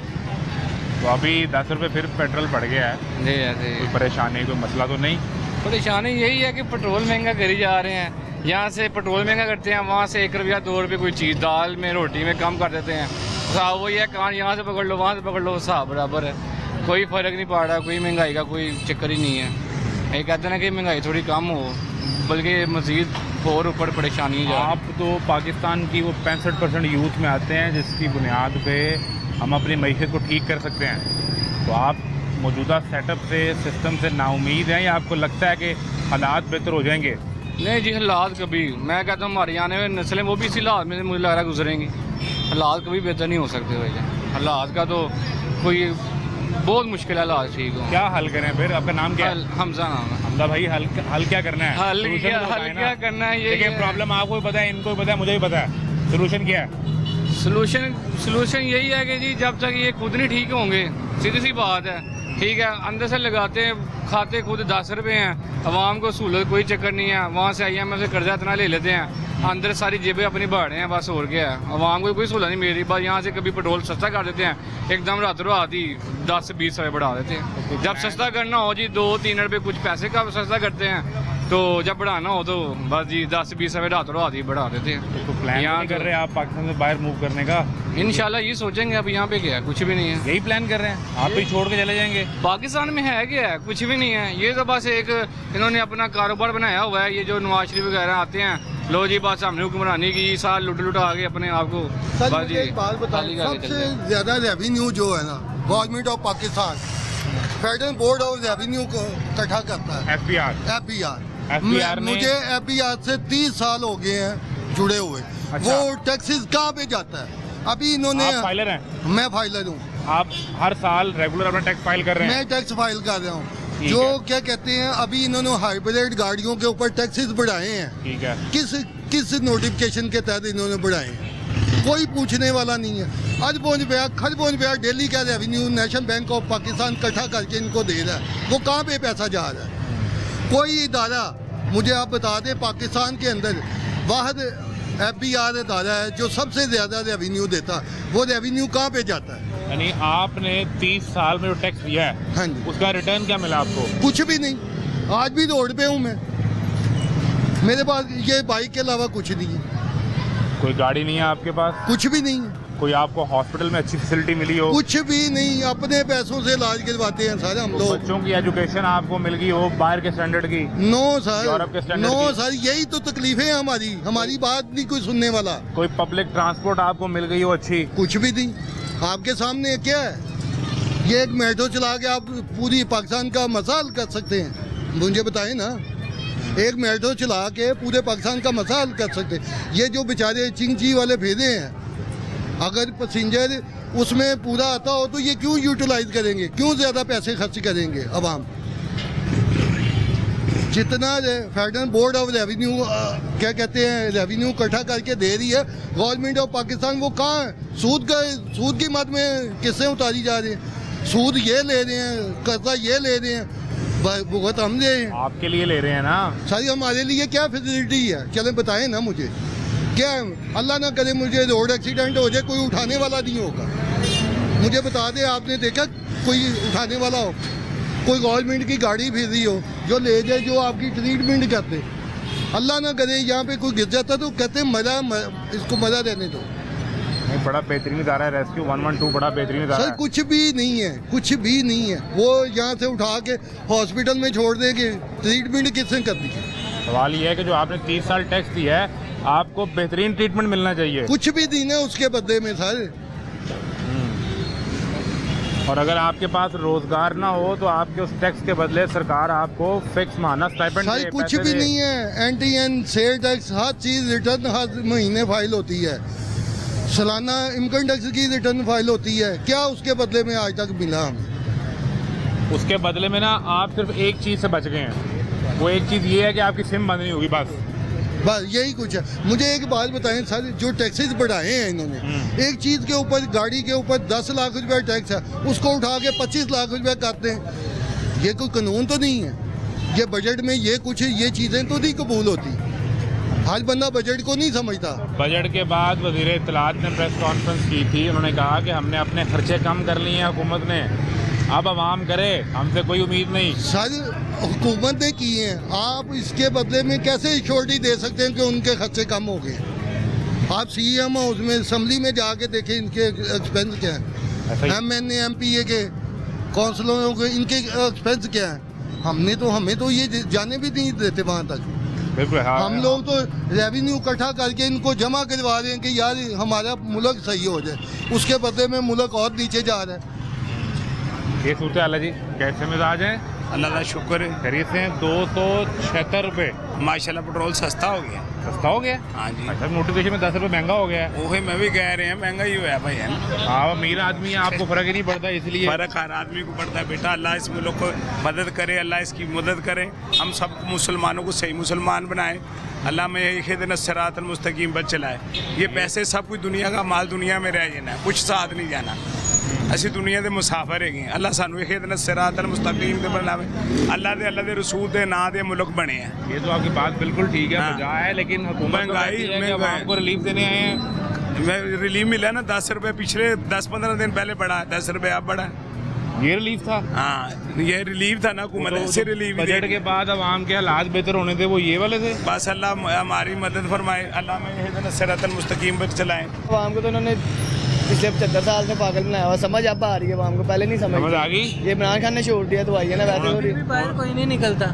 [SPEAKER 1] तो अभी 10 रुपये फिर पेट्रोल बढ़ गया है।
[SPEAKER 4] जी ऐसे
[SPEAKER 1] कोई परेशानी, कोई मसला तो नहीं?
[SPEAKER 4] परेशानी यही है कि पेट्रोल महंगा करी जा रहे हैं। यहाँ से पेट्रोल महंगा करते हैं, वहाँ से 1 रुपया 2 रुपये कोई चीज़ दाल में रोटी में कम कर देते हैं। हिसाब वही है, कान यहाँ से पकड़ लो वहाँ से पकड़ लो, हिसाब बराबर है।
[SPEAKER 6] कोई फ़र्क नहीं पड़ रहा, कोई महंगाई का कोई चक्कर ही नहीं है। ये कहते हैं ना कि महंगाई थोड़ी कम हो, बल्कि मज़ीद और ऊपर परेशानी जा रही है।
[SPEAKER 1] आप तो पाकिस्तान की वो 65% यूथ में आते हैं जिसकी बुनियाद पे हम अपनी मईशत को ठीक कर सकते हैं, तो आप मौजूदा सेटअप से, सिस्टम से नाउमीद हैं या आपको लगता है कि हालात बेहतर हो जाएंगे?
[SPEAKER 6] नहीं जी, हालात कभी, मैं कहता हूँ हमारी आने वाली नस्लें वो भी इसी हालात में मुझे लग रहा है गुजरेंगी। हालात कभी बेहतर नहीं हो सकते भाई, हालात का तो कोई बहुत मुश्किल है हालात ठीक हो।
[SPEAKER 1] क्या हल करें फिर? आपका नाम क्या है?
[SPEAKER 6] हमजा नाम है।
[SPEAKER 1] हमदा भाई, हल क्या करना है?
[SPEAKER 6] हल
[SPEAKER 1] Solution
[SPEAKER 6] क्या
[SPEAKER 1] तो बताएं ना।
[SPEAKER 6] क्या करना है? ये
[SPEAKER 1] लेकिन प्रॉब्लम आपको भी पता है, इनको भी पता है, मुझे भी पता है। सोल्यूशन क्या है?
[SPEAKER 6] सोल्यूशन यही है कि जी जब तक ये खुद नहीं ठीक होंगे, सीधी सी बात है, ठीक है, अंदर से लगाते हैं, खाते खुद 10 रुपये हैं, अवाम को सहूलत कोई चक्कर नहीं है, वहाँ से IMF से कर्जा इतना ले लेते हैं, अंदर सारी जेबें अपनी बढ़ रहे हैं, बस और क्या है, अवाम को कोई सहूलत नहीं मिल रही। बस यहाँ से कभी पेट्रोल सस्ता कर देते हैं, एकदम रातों रात ही 10 से 20 रुपये बढ़ा देते हैं। जब सस्ता करना हो जी 2-3 रुपये कुछ पैसे का सस्ता करते हैं, तो जब बढ़ाना हो तो बस जी 10 से 20 रुपये रातों रात ही बढ़ा देते हैं।
[SPEAKER 1] तो प्लान
[SPEAKER 6] यहाँ
[SPEAKER 1] नहीं कर रहे आप पाकिस्तान से बाहर मूव करने का?
[SPEAKER 6] इंशाल्लाह ये सोचेंगे, अब यहाँ पे क्या है, कुछ भी नहीं है।
[SPEAKER 1] यही प्लान कर रहे हैं? आप भी छोड़ के चले जाएंगे?
[SPEAKER 6] पाकिस्तान में है क्या है, कुछ भी नहीं है। ये तो बस एक इन्होंने अपना कारोबार बनाया हुआ है, ये जो नवाज शरीफ वगैरह आते हैं, लो जी बस हमने हुक्मरानी की, साल लुट आगे अपने आप को
[SPEAKER 2] सर
[SPEAKER 6] बस
[SPEAKER 2] मुझे
[SPEAKER 6] जी
[SPEAKER 2] एक बात बताएं,
[SPEAKER 6] खाली करके चल
[SPEAKER 2] सबसे
[SPEAKER 6] जाए।
[SPEAKER 2] ज़्यादा रेवेन्यू जो है ना government of Pakistan federal board of revenue को इकट्ठा करता है,
[SPEAKER 1] FBR
[SPEAKER 2] FBR।
[SPEAKER 1] ने-
[SPEAKER 2] मुझे FBR से 30 साल हो गए हैं जुड़े हुए।
[SPEAKER 1] अच्छा।
[SPEAKER 2] वो टैक्सेस कहाँ पे जाता है? अभी इन्होंने,
[SPEAKER 1] आप फाइलर हैं?
[SPEAKER 2] मैं फाइलर हूँ,
[SPEAKER 1] आप हर साल रेगुलर अपना टैक्स फाइल कर रहे हैं?
[SPEAKER 2] मैं टैक्स फाइल कर रहा हूँ।
[SPEAKER 1] ठीक
[SPEAKER 2] जो
[SPEAKER 1] है।
[SPEAKER 2] क्या कहते हैं, अभी इन्होंने हाइब्रिड गाड़ियों के ऊपर टैक्सेस बढ़ाए हैं।
[SPEAKER 1] ठीक है।
[SPEAKER 2] किस नोटिफिकेशन के तहत इन्होंने बढ़ाए हैं? कोई पूछने वाला नहीं है। अरबों रुपया खरबों रुपया डेली का revenue national bank of Pakistan इकट्ठा करके इनको दे रहा है, वो कहाँ पे पैसा जा रहा है? कोई इदारा मुझे आप बता दें पाकिस्तान के अंदर वाहद FBR इदारा है जो सबसे ज़्यादा रेवेन्यू देता है, वो रेवेन्यू कहाँ पे जाता है?
[SPEAKER 1] यानी आपने 30 साल में जो टैक्स दिया है,
[SPEAKER 2] हाँ जी,
[SPEAKER 1] उसका रिटर्न क्या मिला आपको?
[SPEAKER 2] कुछ भी नहीं। आज भी रोड पे हूँ मैं, मेरे पास ये बाइक के अलावा कुछ नहीं है,
[SPEAKER 1] कोई गाड़ी नहीं है आपके पास?
[SPEAKER 2] कुछ भी नहीं है,
[SPEAKER 1] कोई आपको हॉस्पिटल में अच्छी फैसिलिटी मिली हो?
[SPEAKER 2] कुछ भी नहीं। अपने पैसों से इलाज करवाते हैं सारे हम
[SPEAKER 1] तो
[SPEAKER 2] लोग।
[SPEAKER 1] बच्चों की एजुकेशन आपको मिल गई हो बाहर के स्टैंडर्ड की?
[SPEAKER 2] नो सर,
[SPEAKER 1] यूरोप के स्टैंडर्ड
[SPEAKER 2] नो
[SPEAKER 1] की?
[SPEAKER 2] सर, यही तो तकलीफें हैं हमारी बात नहीं कोई सुनने वाला।
[SPEAKER 1] कोई पब्लिक ट्रांसपोर्ट आपको मिल गई हो अच्छी?
[SPEAKER 2] कुछ भी नहीं। आपके सामने क्या है, ये एक मेट्रो चला के आप पूरी पाकिस्तान का मसला हल कर सकते हैं? मुझे बताएं ना, एक मेट्रो चला के पूरे पाकिस्तान का मसला हल कर सकते हैं? ये जो बेचारे चिंची वाले फेरे हैं, अगर पैसेंजर उसमें पूरा आता हो तो ये क्यों यूटिलाइज करेंगे, क्यों ज़्यादा पैसे खर्च करेंगे अवाम? जितना फेडरल बोर्ड ऑफ रेवेन्यू क्या कहते हैं रेवेन्यू इकट्ठा करके दे रही है गवर्नमेंट ऑफ पाकिस्तान, वो कहाँ है? सूद की मद में किस्सें उतारी जा रही हैं, सूद ये ले रहे हैं, कर्जा ये ले रहे हैं, भुगत हम दे रहे हैं।
[SPEAKER 1] आपके लिए ले रहे हैं ना?
[SPEAKER 2] सारी हमारे लिए क्या फैसिलिटी है? चलें बताएं ना मुझे, क्या अल्लाह ना करे मुझे रोड एक्सीडेंट हो जाए, कोई उठाने वाला नहीं होगा, मुझे बता दें, आपने देखा कोई उठाने वाला हो? कोई गवर्नमेंट की गाड़ी फिर रही हो जो ले जाए, जो आपकी ट्रीटमेंट करते, अल्लाह ना करे यहाँ पे कोई गिर जाता तो कहते इसको मजा देने दो।
[SPEAKER 1] नहीं, बड़ा बेहतरीन इदारा है रेस्क्यू 112, बड़ा बेहतरीन इदारा
[SPEAKER 2] सर
[SPEAKER 1] है।
[SPEAKER 2] कुछ भी नहीं है, कुछ भी नहीं है। वो यहाँ से उठा के हॉस्पिटल में छोड़ देंगे, ट्रीटमेंट किसने करनी है?
[SPEAKER 1] सवाल ये है कि जो आपने 30 साल टैक्स दिया है, आपको बेहतरीन ट्रीटमेंट मिलना चाहिए।
[SPEAKER 2] कुछ भी नहीं है उसके बदले में सर।
[SPEAKER 1] और अगर आपके पास रोजगार ना हो तो आपके उस टैक्स के बदले सरकार आपको फिक्स माना स्टाइपेंड
[SPEAKER 2] सर कुछ भी नहीं है। एंटी सेल टैक्स हर चीज़ रिटर्न हर महीने फाइल होती है, सालाना इनकम टैक्स की रिटर्न फाइल होती है, क्या उसके बदले में आज तक मिला हमें?
[SPEAKER 1] उसके बदले में ना आप सिर्फ एक चीज़ से बच गए हैं, वो एक चीज़ ये है कि आपकी सिम बंद नहीं होगी, बस
[SPEAKER 2] यही कुछ है। मुझे एक बात बताएं सर, जो टैक्सेस बढ़ाए हैं इन्होंने, एक चीज़ के ऊपर गाड़ी के ऊपर 10 लाख रुपया टैक्स है, उसको उठा के 25 लाख रुपया करते हैं। ये कोई कानून तो नहीं है? ये बजट में ये कुछ ये चीज़ें तो नहीं कबूल होती, हर बंदा बजट को नहीं समझता।
[SPEAKER 1] बजट के बाद वज़ीर इत्तलात ने प्रेस कॉन्फ्रेंस की थी, उन्होंने कहा कि हमने अपने खर्चे कम कर लिए हैं हुकूमत ने, अब आवाम करे, हमसे कोई उम्मीद नहीं।
[SPEAKER 2] सर हुकूमत ने की है, आप इसके बदले में कैसे श्योरिटी दे सकते हैं कि उनके खर्चे कम हो गए? आप CM हाउस में असम्बली में जाके देखें इनके एक्सपेंस क्या है, MNA MPA के काउंसलरों के इनके एक्सपेंस क्या है? हमें तो ये जाने भी नहीं देते वहाँ तक।
[SPEAKER 1] बिल्कुल हाँ,
[SPEAKER 2] हम लोग तो रेवेन्यू इकट्ठा करके इनको जमा करवा रहे हैं कि यार हमारा मुल्क सही हो जाए, उसके बदले में मुल्क और नीचे जा रहा है।
[SPEAKER 1] ये सूरत हाल है जी, कैसे मिजाज हैं?
[SPEAKER 7] अल्लाह का शुक्र है।
[SPEAKER 1] खरीद से 276 रुपये।
[SPEAKER 7] माशाल्लाह पेट्रोल सस्ता हो गया।
[SPEAKER 1] सस्ता हो गया?
[SPEAKER 7] हाँ जी।
[SPEAKER 1] अच्छा, नोटिफिकेशन में 10 रुपये महंगा हो गया है।
[SPEAKER 7] वही मैं भी कह रहे हैं, महंगा ही हुआ भाई है ना।
[SPEAKER 1] हाँ, अमीर आदमी है, आपको फर्क ही नहीं पड़ता, इसलिए
[SPEAKER 7] फर्क हर आदमी को पड़ता है बेटा। अल्लाह इस मुल्क को मदद करे, अल्लाह इसकी मदद करे, हम सब मुसलमानों को सही मुसलमान बनाए। अल्लाह में हिदना सिरातल मुस्तकीम पर चलाए। ये पैसे सब कुछ दुनिया का माल दुनिया में रह जाना, कुछ साथ नहीं जाना। असी दुनिया के मुसाफिर है। अल्लाह सानू हिदना सिरातल मुस्तकीम ते बनावे। अल्लाह दे रसूल दे नां दे मुल्क बने हैं।
[SPEAKER 1] ये तो आपकी बात बिल्कुल ठीक है,
[SPEAKER 7] हाँ।
[SPEAKER 1] बजा है, लेकिन हुकूमत तो
[SPEAKER 7] महंगाई-
[SPEAKER 1] कहती है कि
[SPEAKER 7] महंगाई।
[SPEAKER 1] आवाम को रिलीफ देने आए हैं।
[SPEAKER 7] मैं रिलीफ मिला ना 10 रुपये, पिछले 10-15 दिन पहले बढ़ा है, 10 रुपये अब बढ़ा है।
[SPEAKER 1] ये रिलीफ था।
[SPEAKER 7] हाँ, ये रिलीफ था ना, हुकूमत ऐसे रिलीफ ही
[SPEAKER 1] बजट
[SPEAKER 7] देगी।
[SPEAKER 1] के बाद आवाम के हालात बेहतर होने थे, वो ये वाले थे।
[SPEAKER 7] बस अल्लाह हमारी मदद फरमाए, अल्लाह में सिरातल मुस्तकीम पर चलाएं।
[SPEAKER 5] आवाम को तो उन्होंने पिछले 75 साल से पागल बनाया हुआ, समझ अब आ रही है आवाम को, पहले नहीं
[SPEAKER 1] समझ आ गई।
[SPEAKER 5] ये इमरान खान ने छोड़ दिया तो आई है ना, वैसे हो रही है।
[SPEAKER 8] बाहर कोई नहीं निकलता,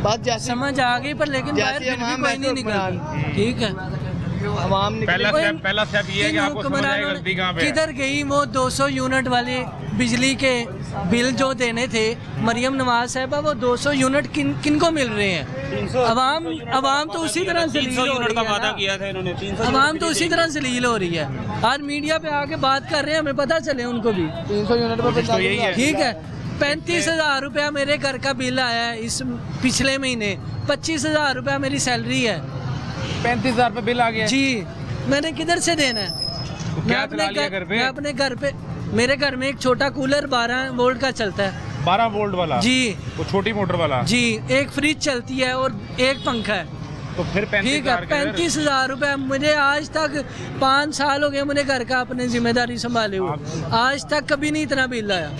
[SPEAKER 5] बात जैसे
[SPEAKER 8] समझ आ गई, पर लेकिन बाहर
[SPEAKER 5] जैसे
[SPEAKER 8] फिर भी
[SPEAKER 5] अवाम
[SPEAKER 8] कोई नहीं
[SPEAKER 5] वैसे
[SPEAKER 8] निकलता। ठीक है,
[SPEAKER 5] आवाम निकले
[SPEAKER 1] पहला स्टेप ये है कि आपको समझ आए गलती कहाँ पे है।
[SPEAKER 8] किधर गई वो 200 यूनिट वाले बिजली के बिल जो देने थे मरियम नवाज साहबा, वो 200 यूनिट किनको मिल रहे हैं? अवाम तो उसी तरह जलील हो रही है। अवाम तो उसी तरह जलील हो रही है। हर मीडिया पे आके बात कर रहे हैं, हमें पता चले उनको भी।
[SPEAKER 5] 300 यूनिट पर
[SPEAKER 1] तो यही है।
[SPEAKER 8] ठीक है, 35,000 रुपया मेरे घर का बिल आया है इस पिछले महीने। 25,000 रुपया मेरी सैलरी है।
[SPEAKER 1] 35,000 रुपये बिल आ गया।
[SPEAKER 8] जी, मैंने किधर से देना है?
[SPEAKER 1] तो क्या चला लिया घर पे?
[SPEAKER 8] मैं अपने घर पे, मेरे घर में एक छोटा कूलर 12 वोल्ट का चलता है।
[SPEAKER 1] 12 वोल्ट वाला?
[SPEAKER 8] जी।
[SPEAKER 1] वो छोटी मोटर वाला?
[SPEAKER 8] जी, एक फ्रिज चलती है और एक पंखा है।
[SPEAKER 1] तो फिर
[SPEAKER 8] ठीक है,
[SPEAKER 1] 35,000
[SPEAKER 8] 35,000 रुपये मुझे आज तक 5 साल हो गए मुझे घर का अपने जिम्मेदारी संभाले हुए, आज तक कभी नहीं इतना बिल आया।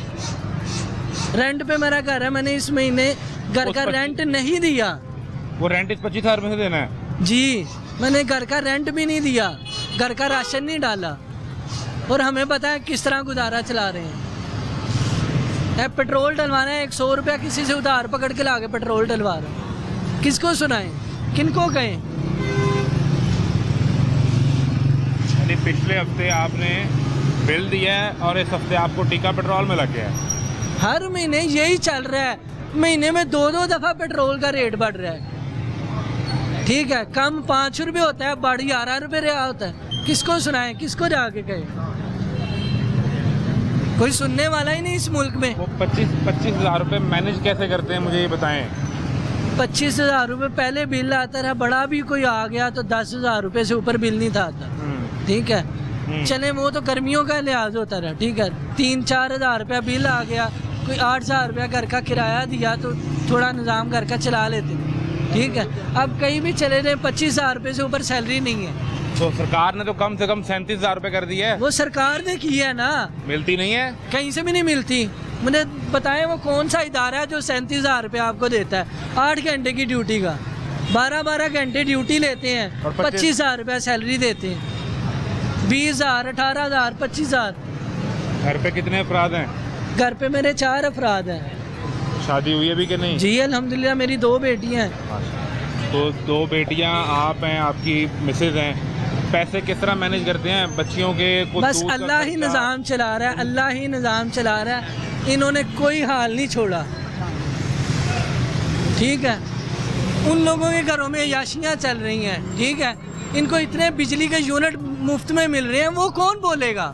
[SPEAKER 8] रेंट पे मेरा घर है, मैंने इस महीने घर का रेंट नहीं दिया।
[SPEAKER 1] वो रेंट इस 25,000 में से देना है?
[SPEAKER 8] जी, मैंने घर का रेंट भी नहीं दिया, घर का राशन नहीं डाला, और हमें पता है किस तरह गुजारा चला रहे हैं। पेट्रोल डलवाना है, 100 रुपया किसी से उधार पकड़ के ला के पेट्रोल डलवा रहे। किसको सुनाएं, किनको कहें?
[SPEAKER 1] यानी पिछले हफ्ते आपने बिल दिया है और इस हफ्ते आपको टीका पेट्रोल में लग गया है।
[SPEAKER 8] हर महीने यही चल रहा है, महीने में 2-2 दफ़ा पेट्रोल का रेट बढ़ रहा है। ठीक है, कम 5 रुपये होता है, बढ़ 11 रुपये रहा होता है। किसको सुनाएं, किसको जाके कहें? कोई सुनने वाला ही नहीं इस मुल्क में।
[SPEAKER 1] वो 25,000 रुपये मैनेज कैसे करते हैं, मुझे ये बताएं।
[SPEAKER 8] 25,000 रुपये पहले बिल आता रहा, बड़ा भी कोई आ गया तो 10,000 रुपये से ऊपर बिल नहीं था आता। ठीक है, चले वो तो गर्मियों का लिहाज होता रहा। ठीक है, 3-4 हज़ार रुपया बिल आ गया, कोई 8,000 रुपया घर का किराया दिया तो थोड़ा निज़ाम घर का चला लेते। ठीक है, अब कहीं भी चले जाए 25,000 रुपये से ऊपर सैलरी नहीं है।
[SPEAKER 1] तो सरकार ने तो कम से कम 37,000 रुपये कर दी है।
[SPEAKER 8] वो सरकार ने की है ना,
[SPEAKER 1] मिलती नहीं है,
[SPEAKER 8] कहीं से भी नहीं मिलती। मुझे बताएं वो कौन सा इदारा है जो 37,000 रुपये आपको देता है 8 घंटे की ड्यूटी का? 12-12 घंटे ड्यूटी लेते हैं
[SPEAKER 1] और
[SPEAKER 8] 25,000 रुपया सैलरी देते हैं। 20,000, 18,000, 25,000।
[SPEAKER 1] घर पे कितने अफराद हैं?
[SPEAKER 8] घर पे मेरे 4 अफराद हैं।
[SPEAKER 1] शादी हुई है भी कि नहीं?
[SPEAKER 8] जी अल्हम्दुलिल्लाह, मेरी 2 बेटियां हैं।
[SPEAKER 1] तो 2 बेटियां, आप हैं, आपकी मिसेज हैं। पैसे किस तरह मैनेज करते हैं बच्चियों के?
[SPEAKER 8] बस अल्लाह ही निज़ाम चला रहा है, अल्लाह ही निज़ाम चला रहा है। इन्होंने कोई हाल नहीं छोड़ा। ठीक है, उन लोगों के घरों में याशियाँ चल रही हैं। ठीक है, इनको इतने बिजली के यूनिट मुफ्त में मिल रहे हैं, वो कौन बोलेगा?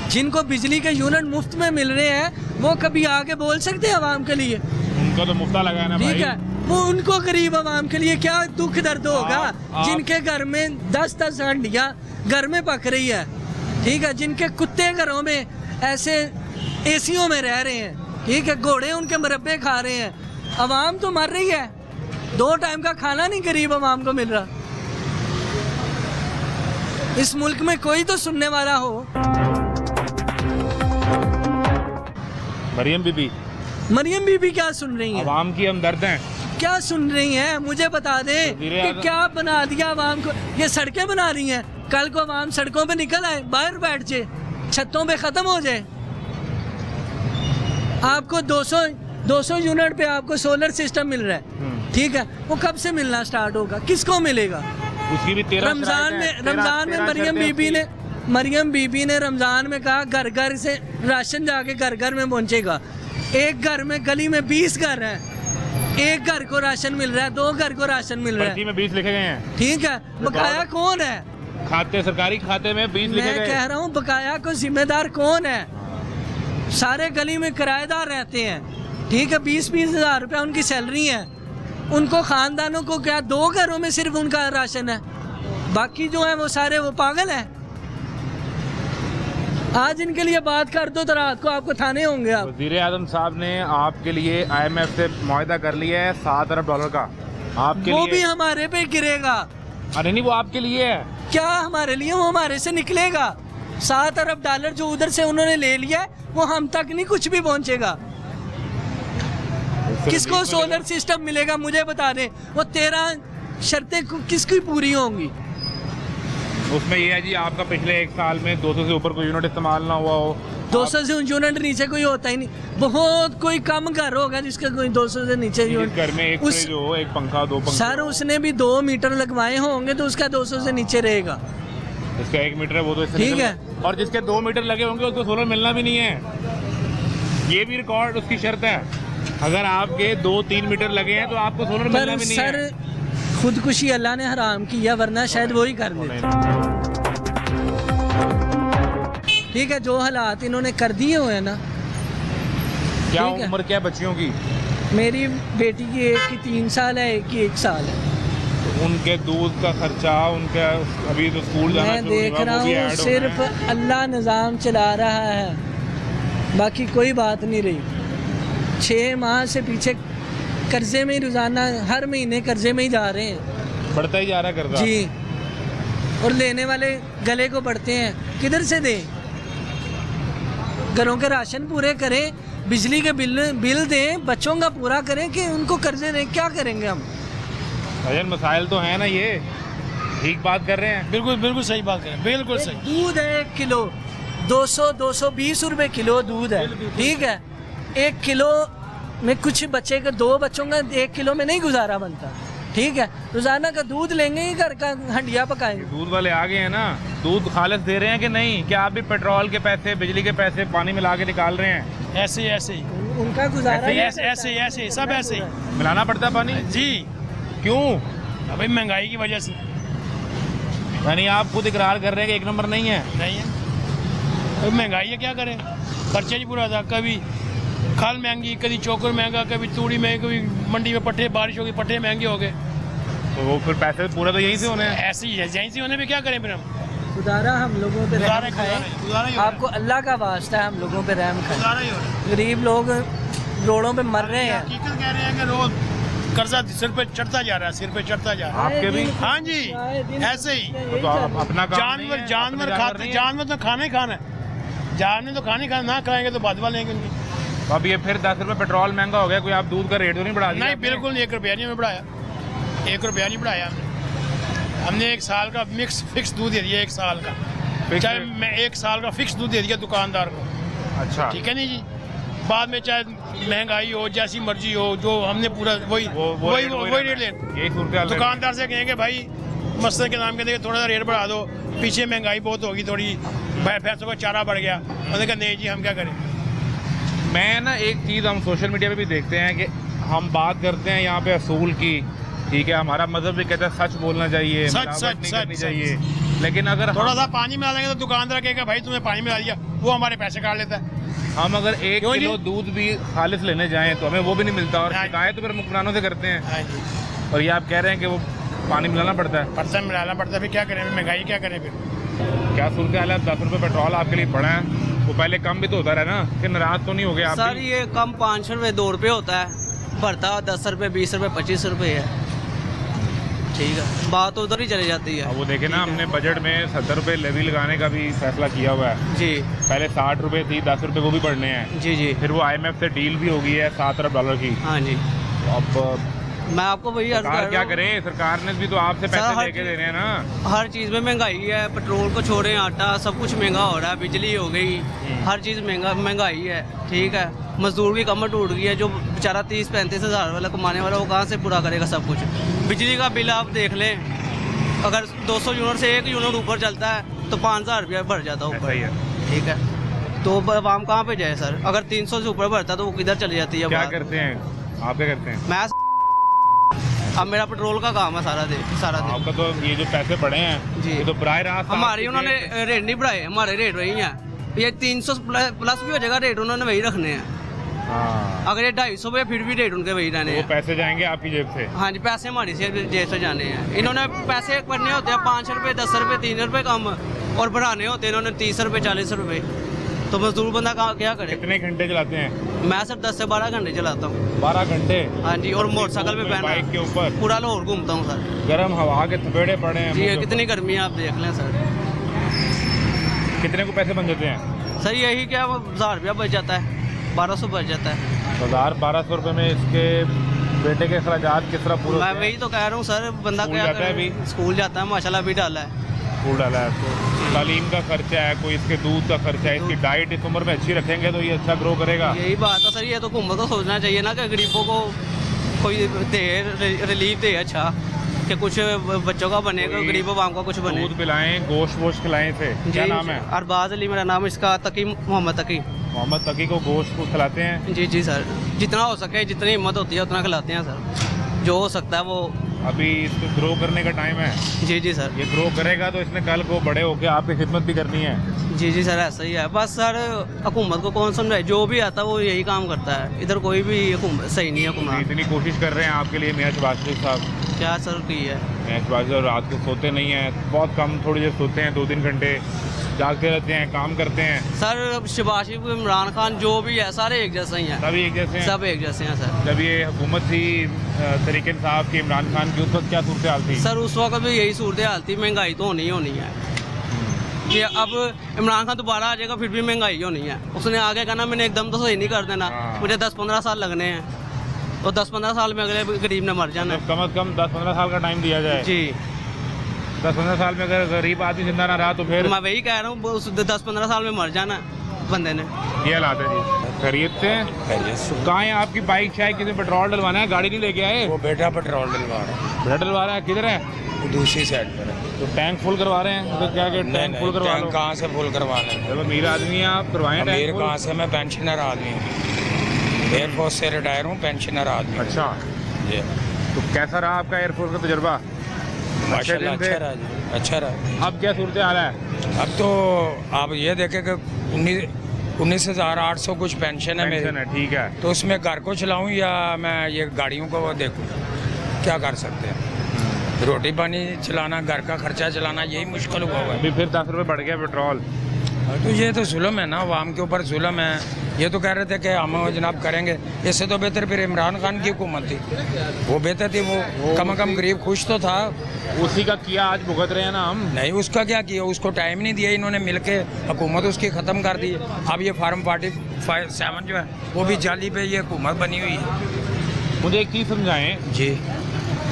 [SPEAKER 8] जिनको बिजली के यूनिट मुफ्त में मिल रहे हैं वो कभी आगे बोल सकते हैं आवाम के लिए?
[SPEAKER 1] उनको तो मुफ्ता लगा है ना भाई।
[SPEAKER 8] ठीक है, वो उनको गरीब आवाम के लिए क्या दुख दर्द होगा जिनके घर में 10-10 हंडियाँ घर में पक रही है। ठीक है, जिनके कुत्ते घरों में ऐसे एसियों में रह रहे हैं। ठीक है, घोड़े उनके मुरब्बे खा रहे हैं, आवाम तो मर रही है। 2 टाइम का खाना नहीं गरीब आवाम को मिल रहा। इस मुल्क में कोई तो सुनने वाला हो। मरियम बीबी क्या सुन रही है?
[SPEAKER 1] आवाम की हमदर्द हैं।
[SPEAKER 8] क्या सुन रही हैं? मुझे बता दे कि क्या बना दिया आवाम को? ये सड़कें बना रही हैं, कल को आवाम सड़कों पे निकल आए, बाहर बैठ जाए, छतों पे ख़त्म हो जाए। आपको 200 यूनिट पे आपको सोलर सिस्टम मिल रहा है, ठीक है, वो कब से मिलना स्टार्ट होगा, किसको मिलेगा?
[SPEAKER 1] उसकी भी 13
[SPEAKER 8] रमजान में मरियम बीबी ने रमजान में कहा घर घर से राशन जाके घर घर में पहुंचेगा। एक घर में गली में 20 घर हैं, एक घर को राशन मिल रहा है, 2 घर को राशन मिल रहा
[SPEAKER 1] पर्ची
[SPEAKER 8] है,
[SPEAKER 1] में 20 लिखे गए हैं,
[SPEAKER 8] ठीक है, बकाया कौन है?
[SPEAKER 1] खाते सरकारी खाते में 20 लिखे
[SPEAKER 8] मैं
[SPEAKER 1] गए।
[SPEAKER 8] कह रहा हूँ बकाया को जिम्मेदार कौन है? सारे गली में किराएदार रहते हैं, ठीक है, 20-20 हज़ार रुपया उनकी सैलरी है, उनको खानदानों को क्या 2 घरों में सिर्फ उनका राशन है, बाकी जो है वो सारे वो पागल है। आज इनके लिए बात कर दो तो रात को आपको थाने होंगे आप।
[SPEAKER 1] वज़ीर आज़म साहब ने आपके लिए IMF से मुआहदा कर लिया है $7 अरब का आपके
[SPEAKER 8] वो
[SPEAKER 1] लिए।
[SPEAKER 8] भी हमारे पे गिरेगा।
[SPEAKER 1] अरे नहीं, वो आपके लिए है।
[SPEAKER 8] क्या हमारे लिए? वो हमारे से निकलेगा। $7 अरब जो उधर से उन्होंने ले लिया है वो हम तक नहीं कुछ भी पहुंचेगा। किसको सोलर सिस्टम मिलेगा मुझे बता दें। वो 13 शर्तें किसकी पूरी होंगी?
[SPEAKER 1] उसमें ये है जी, आपका पिछले 1 साल में 200 से ऊपर कोई यूनिट इस्तेमाल ना हुआ हो।
[SPEAKER 8] 200 से यूनिट नीचे कोई होता ही नहीं। बहुत कोई कम घर होगा जिसका कोई 200 से नीचे यूनिट।
[SPEAKER 1] घर में एक फ्रिज हो, एक पंखा, 2 पंखे।
[SPEAKER 8] सर उसने भी 2 मीटर लगवाए होंगे तो उसका 200 से नीचे रहेगा।
[SPEAKER 1] इसका 1 मीटर है वो तो इससे
[SPEAKER 8] ठीक है।
[SPEAKER 1] और जिसके 2 मीटर लगे होंगे उसको सोलर मिलना भी नहीं है। ये भी रिकॉर्ड उसकी शर्त है। अगर आपके 2-3 मीटर लगे हैं तो आपको सोलर मिलना
[SPEAKER 8] पर
[SPEAKER 1] भी नहीं
[SPEAKER 8] सर
[SPEAKER 1] है।
[SPEAKER 8] खुदकुशी अल्लाह ने हराम की है, वरना शायद वही कर देते। ठीक है, जो हालात इन्होंने कर दिए हुए हैं ना।
[SPEAKER 1] क्या
[SPEAKER 8] ठीक है।
[SPEAKER 1] उम्र क्या है बच्चियों की?
[SPEAKER 8] मेरी बेटी की एक की 3 साल है, एक की 1 साल है।
[SPEAKER 1] तो उनके दूध का खर्चा, उनका अभी तो स्कूल जाना
[SPEAKER 8] मैं
[SPEAKER 1] शुरू
[SPEAKER 8] देख
[SPEAKER 1] हुआ,
[SPEAKER 8] रहा
[SPEAKER 1] वो भी
[SPEAKER 8] हूँ
[SPEAKER 1] ऐड होना
[SPEAKER 8] सिर्फ
[SPEAKER 1] है।
[SPEAKER 8] अल्लाह निज़ाम चला रहा है, बाकी कोई बात नहीं रही। 6 माह से पीछे कर्जे में ही रोजाना हर महीने कर्जे में ही जा रहे हैं।
[SPEAKER 1] बढ़ता ही जा रहा है कर्जा।
[SPEAKER 8] जी, और लेने वाले गले को बढ़ते हैं। किधर से दें? घरों के राशन पूरे करें, बिजली के बिल दें, बच्चों का पूरा करें कि उनको कर्जे दें? क्या करेंगे हम?
[SPEAKER 1] भजन मसाइल तो है ना, ये ठीक बात कर रहे हैं।
[SPEAKER 9] बिल्कुल बिल्कुल सही बात करें, बिल्कुल सही।
[SPEAKER 8] दूध है 1 किलो 200-220 रुपए किलो दूध है, ठीक है। 1 किलो में कुछ बच्चे का 2 बच्चों का 1 किलो में नहीं गुजारा बनता, ठीक है। रोजाना का दूध लेंगे ही, घर का हंडिया पकाएंगे।
[SPEAKER 1] दूध वाले आ गए हैं ना, दूध खालिस दे रहे हैं कि नहीं? क्या आप भी पेट्रोल के पैसे, बिजली के पैसे पानी मिला के निकाल रहे हैं?
[SPEAKER 9] ऐसे ऐसे ही,
[SPEAKER 8] उनका गुजारा ही
[SPEAKER 9] ऐसे ऐसे ऐसे सब ऐसे ही।
[SPEAKER 1] मिलाना पड़ता है पानी?
[SPEAKER 9] जी,
[SPEAKER 1] क्यों?
[SPEAKER 9] अभी महंगाई की वजह से।
[SPEAKER 1] यानी आप खुद इकरार कर रहे हैं कि 1 नंबर नहीं है?
[SPEAKER 9] नहीं है, अभी महंगाई है, क्या करें, खर्चा ही पूरा था। कभी खल महंगी, कभी चोकर महंगा, कभी तूड़ी महंगी, कभी मंडी में पट्टे, बारिश हो गई पट्टे महंगे हो गए।
[SPEAKER 1] तो वो फिर पैसे पूरा तो यहीं से होने हैं।
[SPEAKER 9] ऐसे ही है, यहीं से होने पे क्या करें फिर हम?
[SPEAKER 8] गुजारा हम लोगों पे
[SPEAKER 9] गुजारा
[SPEAKER 8] रहम खाए।
[SPEAKER 9] गुजारा ही हो रहा है।
[SPEAKER 8] आपको अल्लाह का वास्ता है, हम लोगों पे रहम खाए।
[SPEAKER 9] गुजारा ही हो रहा है।
[SPEAKER 8] गरीब लोग रोडों पे मर रहे हैं।
[SPEAKER 9] हकीकत कह रहे हैं कि रोज कर्जा सिर पे चढ़ता जा रहा है, सिर पे चढ़ता जा रहा है।
[SPEAKER 1] आपके भी?
[SPEAKER 9] हाँ जी, ऐसे ही।
[SPEAKER 1] तो आप अपना काम नहीं है,
[SPEAKER 9] जानवर
[SPEAKER 1] अपने
[SPEAKER 9] खाते,
[SPEAKER 1] नहीं है।
[SPEAKER 9] जानवर तो खाना ही खाना है। जानवर तो खाना ही खाना, ना खाएंगे तो बात लेंगे उनकी।
[SPEAKER 1] तो अब ये फिर 10 रुपए पेट्रोल महंगा हो गया, कोई आप दूध का रेट तो नहीं बढ़ा दिया?
[SPEAKER 9] नहीं, बिल्कुल नहीं, 1 रुपया नहीं हमें बढ़ाया, 1 रुपया नहीं बढ़ाया हमने 1 साल का मिक्स फिक्स दूध दे दिया, 1 साल का। चाहे मैं 1 साल का फिक्स दूध दे दिया दुकानदार को।
[SPEAKER 1] अच्छा,
[SPEAKER 9] ठीक है नहीं जी, बाद में चाहे महंगाई हो, जैसी मर्जी हो, जो हमने पूरा वही रेट ले।
[SPEAKER 1] एक रुपया
[SPEAKER 9] दुकानदार से कहेंगे भाई मसले के नाम के थोड़ा सा रेट बढ़ा दो, पीछे महंगाई बहुत होगी, थोड़ी भैंसों का चारा बढ़ गया। उन्होंने कहा नहीं जी, हम क्या करें।
[SPEAKER 1] मैं ना एक चीज़ हम सोशल मीडिया पे भी देखते हैं कि हम बात करते हैं यहाँ पे असूल की, ठीक है, हमारा मजहब भी कहता है सच बोलना चाहिए, मिलावट नहीं करनी चाहिए, लेकिन अगर
[SPEAKER 9] थोड़ा सा पानी मिला देंगे तो दुकानदार कहेगा भाई तुमने पानी मिला दिया, वो हमारे पैसे काट लेता है।
[SPEAKER 1] हम अगर 1
[SPEAKER 9] क्यों जी?
[SPEAKER 1] किलो दूध भी खालिस लेने जाएं तो हमें वो भी नहीं मिलता, और
[SPEAKER 9] हाँ।
[SPEAKER 1] शिकायत तो फिर मुकरानों से करते हैं।
[SPEAKER 9] हाँ जी,
[SPEAKER 1] और ये आप कह रहे हैं कि वो पानी मिलाना पड़ता है।
[SPEAKER 9] पर्सन मिलाना पड़ता है, फिर क्या करें, महंगाई क्या करें फिर।
[SPEAKER 1] क्या सूरत हाल है? 10 रुपये पेट्रोल आपके लिए बढ़ा है, वो पहले कम भी तो होता रहा ना, कि नाराज तो नहीं हो गए आप
[SPEAKER 10] सर?
[SPEAKER 1] भी?
[SPEAKER 10] ये कम 5 रुपये 2 रुपये होता है, भरता 10 रुपये 20 रुपये 25 रुपये है, ठीक है, बात उधर ही चली जाती है।
[SPEAKER 1] अब वो देखे ना, हमने बजट में 70 रुपये लेवी लगाने का भी फैसला किया हुआ है।
[SPEAKER 10] जी
[SPEAKER 1] पहले 60 रुपये थी, 10 रुपये वो भी बढ़ने हैं।
[SPEAKER 10] जी जी,
[SPEAKER 1] फिर वो IMF से डील भी हो गई है $7 अरब की।
[SPEAKER 10] हाँ जी।
[SPEAKER 1] अब
[SPEAKER 10] मैं आपको वही अर्ज
[SPEAKER 1] सरकार
[SPEAKER 10] कर
[SPEAKER 1] क्या
[SPEAKER 10] रहा हूँ।
[SPEAKER 1] करे, सरकार ने भी तो आपसे
[SPEAKER 10] सर,
[SPEAKER 1] पैसे
[SPEAKER 10] हर
[SPEAKER 1] लेके
[SPEAKER 10] चीज़-
[SPEAKER 1] देने हैं ना।
[SPEAKER 10] हर चीज़ में महंगाई है, पेट्रोल को छोड़ें, आटा सब कुछ महंगा हो रहा है, बिजली हो गई, हर चीज़ महंगाई है, ठीक है। मजदूर की कमर टूट गई है, जो बेचारा 30-35 हज़ार वाला कमाने वाला वो कहाँ से पूरा करेगा सब कुछ। बिजली का बिल आप देख लें, अगर 200 यूनिट से 1 यूनिट ऊपर चलता है तो 5,000 रुपया भर जाता है
[SPEAKER 1] ऐसा
[SPEAKER 10] ऊपर,
[SPEAKER 1] ही है।
[SPEAKER 10] ठीक है। तो आवाम कहाँ पे जाए सर? अगर 300 से ऊपर भरता तो वो किधर चली जाती है
[SPEAKER 1] क्या
[SPEAKER 10] बात?
[SPEAKER 1] करते हैं आप, क्या करते हैं?
[SPEAKER 10] मैं अब मेरा पेट्रोल का काम है सारा दिन।
[SPEAKER 1] आपका तो ये जो पैसे बढ़े हैं
[SPEAKER 10] जी।
[SPEAKER 1] ये तो बराह रास्त
[SPEAKER 10] हमारे
[SPEAKER 1] आपकी
[SPEAKER 10] उन्होंने
[SPEAKER 1] जेब से-
[SPEAKER 10] रेट नहीं बढ़ाए, हमारे रेट वही हैं। ये 300 प्लस भी हो जाएगा, रेट उन्होंने वही रखने हैं।
[SPEAKER 1] हाँ,
[SPEAKER 10] अगर ये 250 पे फिर भी रेट उनके वही रहने
[SPEAKER 1] तो वो
[SPEAKER 10] हैं।
[SPEAKER 1] पैसे जाएंगे आपकी जेब से।
[SPEAKER 10] हाँ जी, पैसे हमारी जेब से जाने हैं। इन्होंने पैसे करने होते हैं 5 रुपये, 10 रुपये, 3 रुपये कम, और बढ़ाने होते हैं इन्होंने 30 रुपये, 40 रुपये। तो मजदूर बंदा क्या करे?
[SPEAKER 1] कितने घंटे चलाते हैं?
[SPEAKER 10] मैं सर 10 से 12 घंटे चलाता हूँ।
[SPEAKER 1] 12 घंटे?
[SPEAKER 10] हाँ जी, और मोटरसाइकिल पे पहना
[SPEAKER 1] बाइक के ऊपर
[SPEAKER 10] पूरा लाहौर घूमता हूँ सर।
[SPEAKER 1] गर्म हवा के थपेड़े पड़े हैं
[SPEAKER 10] जी,
[SPEAKER 1] मुंह के
[SPEAKER 10] कितनी गर्मी है आप देख लें सर।
[SPEAKER 1] ऊपर। कितने को पैसे बन जाते हैं?
[SPEAKER 10] सर यही क्या 1000 रुपया बच जाता है, 1200 बच जाता है।
[SPEAKER 1] 1000-1200 रुपए में इसके बेटे के अखराजात किस तरह पूरे
[SPEAKER 10] मैं
[SPEAKER 1] होते हैं?
[SPEAKER 10] वही तो कह रहा हूँ सर, बंदा
[SPEAKER 1] स्कूल
[SPEAKER 10] क्या
[SPEAKER 1] जाता है
[SPEAKER 10] करे?
[SPEAKER 1] अभी?
[SPEAKER 10] स्कूल जाता है माशाल्लाह, अभी डाला है।
[SPEAKER 1] स्कूल डाला है तो तालीम का खर्चा है, कोई इसके दूध का खर्चा है, इसकी डाइट इस उम्र में अच्छी रखेंगे तो ये अच्छा ग्रो करेगा।
[SPEAKER 10] यही बात है सर, ये तो हुकूमत को सोचना चाहिए ना कि गरीबों को कोई दे, रिलीफ दे अच्छा, कि कुछ बच्चों का बने,
[SPEAKER 1] कोई
[SPEAKER 10] गरीब आवाम का कुछ बने।
[SPEAKER 1] दूध पिलाएं, गोश्त वोश्त खिलाएं से। क्या नाम है?
[SPEAKER 10] अरबाज अली मेरा नाम, इसका तकी, मोहम्मद तकी।
[SPEAKER 1] मोहम्मद तकी को गोश्त को खिलाते हैं।
[SPEAKER 10] जी जी सर, जितना हो सके, जितनी हिम्मत होती है उतना खिलाते हैं सर, जो हो सकता है वो।
[SPEAKER 1] अभी इसको ग्रो करने का टाइम है।
[SPEAKER 10] जी जी सर।
[SPEAKER 1] ये ग्रो करेगा तो इसने कल को बड़े होकर आपकी खिदमत भी करनी है।
[SPEAKER 10] जी जी सर, ऐसा ही है। बस सर हुकूमत को कौन समझाए, जो भी आता है वो यही काम करता है। इधर कोई भी हुकूमत सही नहीं है हुकूमत।
[SPEAKER 1] इतनी कोशिश कर रहे हैं आपके लिए मियां शहबाज शरीफ साहब।
[SPEAKER 10] क्या सर की है?
[SPEAKER 1] मियां शहबाज शरीफ रात को सोते नहीं हैं, बहुत कम, थोड़ी देर सोते हैं, 2-3 घंटे जागते रहते हैं, काम करते हैं।
[SPEAKER 10] सर शहबाज शरीफ, इमरान खान, जो भी है सारे एक जैसे ही हैं।
[SPEAKER 1] सभी एक जैसे हैं।
[SPEAKER 10] सब एक जैसे हैं सर।
[SPEAKER 1] जब ये हुकूमत थी तरीके साहब की, इमरान खान की, उस वक्त क्या सूरत हाल थी?
[SPEAKER 10] सर उस वक्त भी यही सूरत हाल थी, महंगाई तो होनी ही होनी है। ये अब इमरान खान दोबारा आ जाएगा फिर भी महंगाई होनी है। उसने आगे कहना मैंने एकदम तो सही नहीं कर देना,
[SPEAKER 1] हाँ।
[SPEAKER 10] मुझे 10-15 साल लगने हैं, तो 10-15 साल में अगले गरीब ने मर जाना।
[SPEAKER 1] कम से कम 10-15 साल का टाइम दिया जाए।
[SPEAKER 10] जी,
[SPEAKER 1] 10-15 साल में अगर गरीब आदमी जिंदा ना रहा तो फिर
[SPEAKER 10] मैं वही कह रहा हूँ, उस 10-15 साल में मर जाना बंदे ने।
[SPEAKER 1] ये हालात है जी। खरीदते हैं तो कहाँ है आपकी बाइक? शायद किसी पेट्रोल डलवाना है, गाड़ी नहीं लेके आए?
[SPEAKER 11] वो बेटा पेट्रोल डलवा रहा है,
[SPEAKER 1] बेटा डलवा रहा है। किधर है?
[SPEAKER 11] वो दूसरी साइड पर है।
[SPEAKER 1] तो टैंक फुल करवा रहे हैं तो क्या कि टैंक फुल करवा लो।
[SPEAKER 11] टैंक कहाँ से फुल करवाना है?
[SPEAKER 1] जब अमीर आदमी हैं आप, करवाएं
[SPEAKER 11] अमीर
[SPEAKER 1] टैंक फुल।
[SPEAKER 11] कहाँ से? मैं पेंशनर आदमी हूँ, एयरफोर्स से रिटायर हूँ, पेंशनर आदमी हूँ।
[SPEAKER 1] अच्छा,
[SPEAKER 11] जी,
[SPEAKER 1] तो कैसा रहा आपका एयरफोर्स का तजुर्बा?
[SPEAKER 11] माशाल्लाह
[SPEAKER 1] दिन थे?
[SPEAKER 11] अच्छा रहा जी, अच्छा रहा।
[SPEAKER 1] अब क्या सूरत हाल है?
[SPEAKER 11] अब तो आप ये देखें कि 19,800 कुछ पेंशन है
[SPEAKER 1] पेंशन
[SPEAKER 11] मेरी,
[SPEAKER 1] है, ठीक है।
[SPEAKER 11] तो उसमें घर को चलाऊँ या मैं ये गाड़ियों को वो देखूँ? क्या कर सकते हैं? रोटी पानी चलाना, घर का खर्चा चलाना, यही मुश्किल हुआ हुआ है।
[SPEAKER 1] अभी फिर 10 रुपये बढ़ गया पेट्रोल।
[SPEAKER 11] तो ये तो जुल्म है ना, आवाम के ऊपर जुल्म है। ये तो कह रहे थे कि हम जनाब करेंगे, इससे तो बेहतर फिर इमरान खान की हुकूमत थी, वो बेहतर थी। वो कम से कम गरीब खुश तो था।
[SPEAKER 1] उसी का किया आज भुगत रहे हैं ना हम।
[SPEAKER 11] नहीं, उसका क्या किया? उसको टाइम नहीं दिया इन्होंने मिलके, हुकूमत उसकी ख़त्म कर दी। अब ये फार्म 47 जो है वो भी जाली पे ये हुकूमत बनी हुई है।
[SPEAKER 1] मुझे एक चीज़ समझाएं
[SPEAKER 11] जी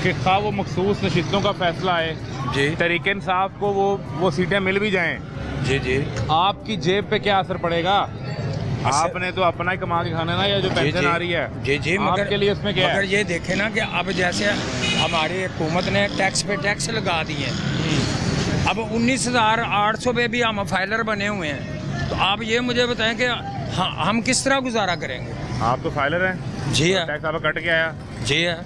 [SPEAKER 1] कि खा वो मखसूस नशिस्तों का फैसला है
[SPEAKER 11] जी
[SPEAKER 1] तरीके इंसाफ को वो सीटें मिल भी जाएं,
[SPEAKER 11] जी जी
[SPEAKER 1] आपकी जेब पे क्या असर पड़ेगा? आपने तो अपना ही कमा के खाना ना, या जो पेंशन आ रही है
[SPEAKER 11] जी जी, मगर
[SPEAKER 1] आपके लिए उसमें क्या
[SPEAKER 11] मगर
[SPEAKER 1] है?
[SPEAKER 11] ये देखे ना कि अब जैसे हमारी हुकूमत ने टैक्स पे टैक्स लगा दिए, अब 19,800 पे भी हम फाइलर बने हुए हैं। तो आप ये मुझे बताएं कि हम किस तरह गुजारा करेंगे?
[SPEAKER 1] आप तो फाइलर हैं।
[SPEAKER 11] जी है,
[SPEAKER 1] टैक्स आपका कट के आया,
[SPEAKER 11] जी है।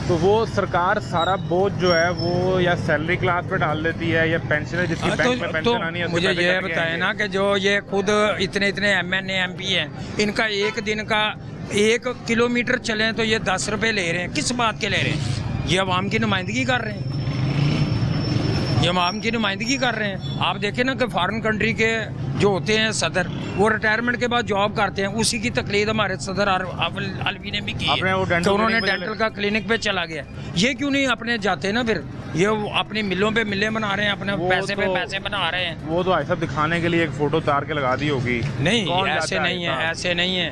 [SPEAKER 1] तो वो सरकार सारा बोझ जो है वो या सैलरी क्लास पे डाल देती है या पेंशनर जिसकी बैंक में पेंशन आनी है उसके
[SPEAKER 11] मुझे
[SPEAKER 1] पैसे
[SPEAKER 11] ये
[SPEAKER 1] कट के
[SPEAKER 11] बताएं
[SPEAKER 1] आएंगे।
[SPEAKER 11] ना कि जो ये खुद इतने MNA MP हैं, इनका एक दिन का 1 किलोमीटर चले तो ये 10 रुपये ले रहे हैं। किस बात के ले रहे हैं? ये अवाम की नुमाइंदगी कर रहे हैं, ये अवाम की नुमाइंदगी कर रहे हैं। आप देखें ना कि फॉरेन कंट्री के जो होते हैं सदर, वो रिटायरमेंट के बाद जॉब करते हैं। उसी की तकलीद हमारे सदर अलवी ने भी की
[SPEAKER 1] आपने वो
[SPEAKER 11] है,
[SPEAKER 1] डेंटल
[SPEAKER 11] तो उन्होंने
[SPEAKER 1] क्लिनिक पे
[SPEAKER 11] डेंटल का क्लिनिक पे चला गया। ये क्यों नहीं अपने जाते ना? फिर ये अपनी मिलों पे मिलें बना रहे हैं, अपने
[SPEAKER 1] वो
[SPEAKER 11] पैसे पे
[SPEAKER 1] तो-
[SPEAKER 11] पैसे बना रहे हैं।
[SPEAKER 1] वो तो ऐसा दिखाने के लिए एक फोटो तार के लगा दी होगी।
[SPEAKER 11] नहीं,
[SPEAKER 1] कौन
[SPEAKER 11] ऐसे
[SPEAKER 1] जाता
[SPEAKER 11] नहीं है,
[SPEAKER 1] साहब?
[SPEAKER 11] ऐसे नहीं है।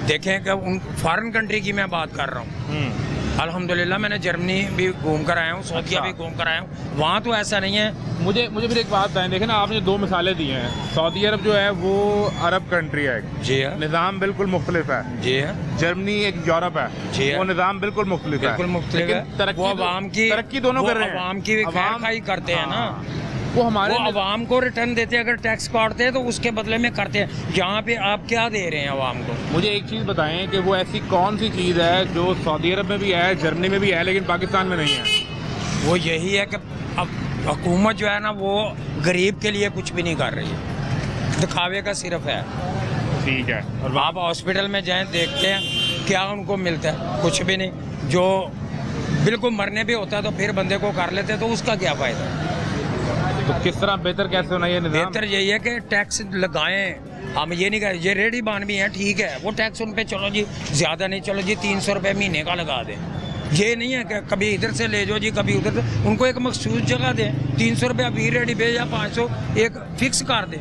[SPEAKER 11] देखें कि उन फॉरेन कंट्री की मैं बात कर रहा हूँ, अल्हम्दुलिल्लाह मैंने जर्मनी भी घूम कर आया हूँ, सऊदीया भी घूम कर आया हूँ, वहाँ तो ऐसा नहीं है।
[SPEAKER 1] मुझे फिर एक बात बताएं, देखें ना आपने 2 मिसालें दी हैं। सऊदी अरब जो है वो अरब कंट्री है,
[SPEAKER 11] जी हाँ,
[SPEAKER 1] निज़ाम बिल्कुल मुख्तलिफ है।
[SPEAKER 11] जी हाँ,
[SPEAKER 1] जर्मनी एक यूरोप है,
[SPEAKER 11] जी
[SPEAKER 1] वो निज़ाम बिल्कुल मुख्तलिफ है,
[SPEAKER 11] बिल्कुल मुख्तलिफ है।
[SPEAKER 1] तरक्की
[SPEAKER 11] वो अवाम की
[SPEAKER 1] तरक्की दोनों कर रहे हैं,
[SPEAKER 11] अवाम की खैर करते हैं ना,
[SPEAKER 1] वो हमारे
[SPEAKER 11] वो अवाम को रिटर्न देते हैं। अगर टैक्स काटते हैं तो उसके बदले में करते हैं। यहाँ पे आप क्या दे रहे हैं अवाम को?
[SPEAKER 1] मुझे एक चीज़ बताएं कि वो ऐसी कौन सी चीज़ है जो सऊदी अरब में भी है, जर्मनी में भी है, लेकिन पाकिस्तान में नहीं है?
[SPEAKER 11] वो यही है कि अब हुकूमत जो है ना वो गरीब के लिए कुछ भी नहीं कर रही है, दिखावे का सिर्फ है।
[SPEAKER 1] ठीक है।
[SPEAKER 11] और आप हॉस्पिटल में जाएं, देखते हैं क्या उनको मिलता है, कुछ भी नहीं। जो बिल्कुल मरने भी होता है तो फिर बंदे को कर लेते हैं, तो उसका क्या फ़ायदा?
[SPEAKER 1] तो किस तरह बेहतर कैसे होना ये निज़ाम?
[SPEAKER 11] बेहतर यही है कि टैक्स लगाएं। हम ये नहीं कह रहे, ये रेडी बान भी हैं, ठीक है, वो टैक्स उन पे चलो जी ज़्यादा नहीं, चलो जी 300 रुपये महीने का लगा दें। ये नहीं है कि कभी इधर से ले जाओ जी, कभी उधर से। उनको एक मखसूस जगह दें, 300 रुपया भी रेडी पे या 500 एक फिक्स कर दें,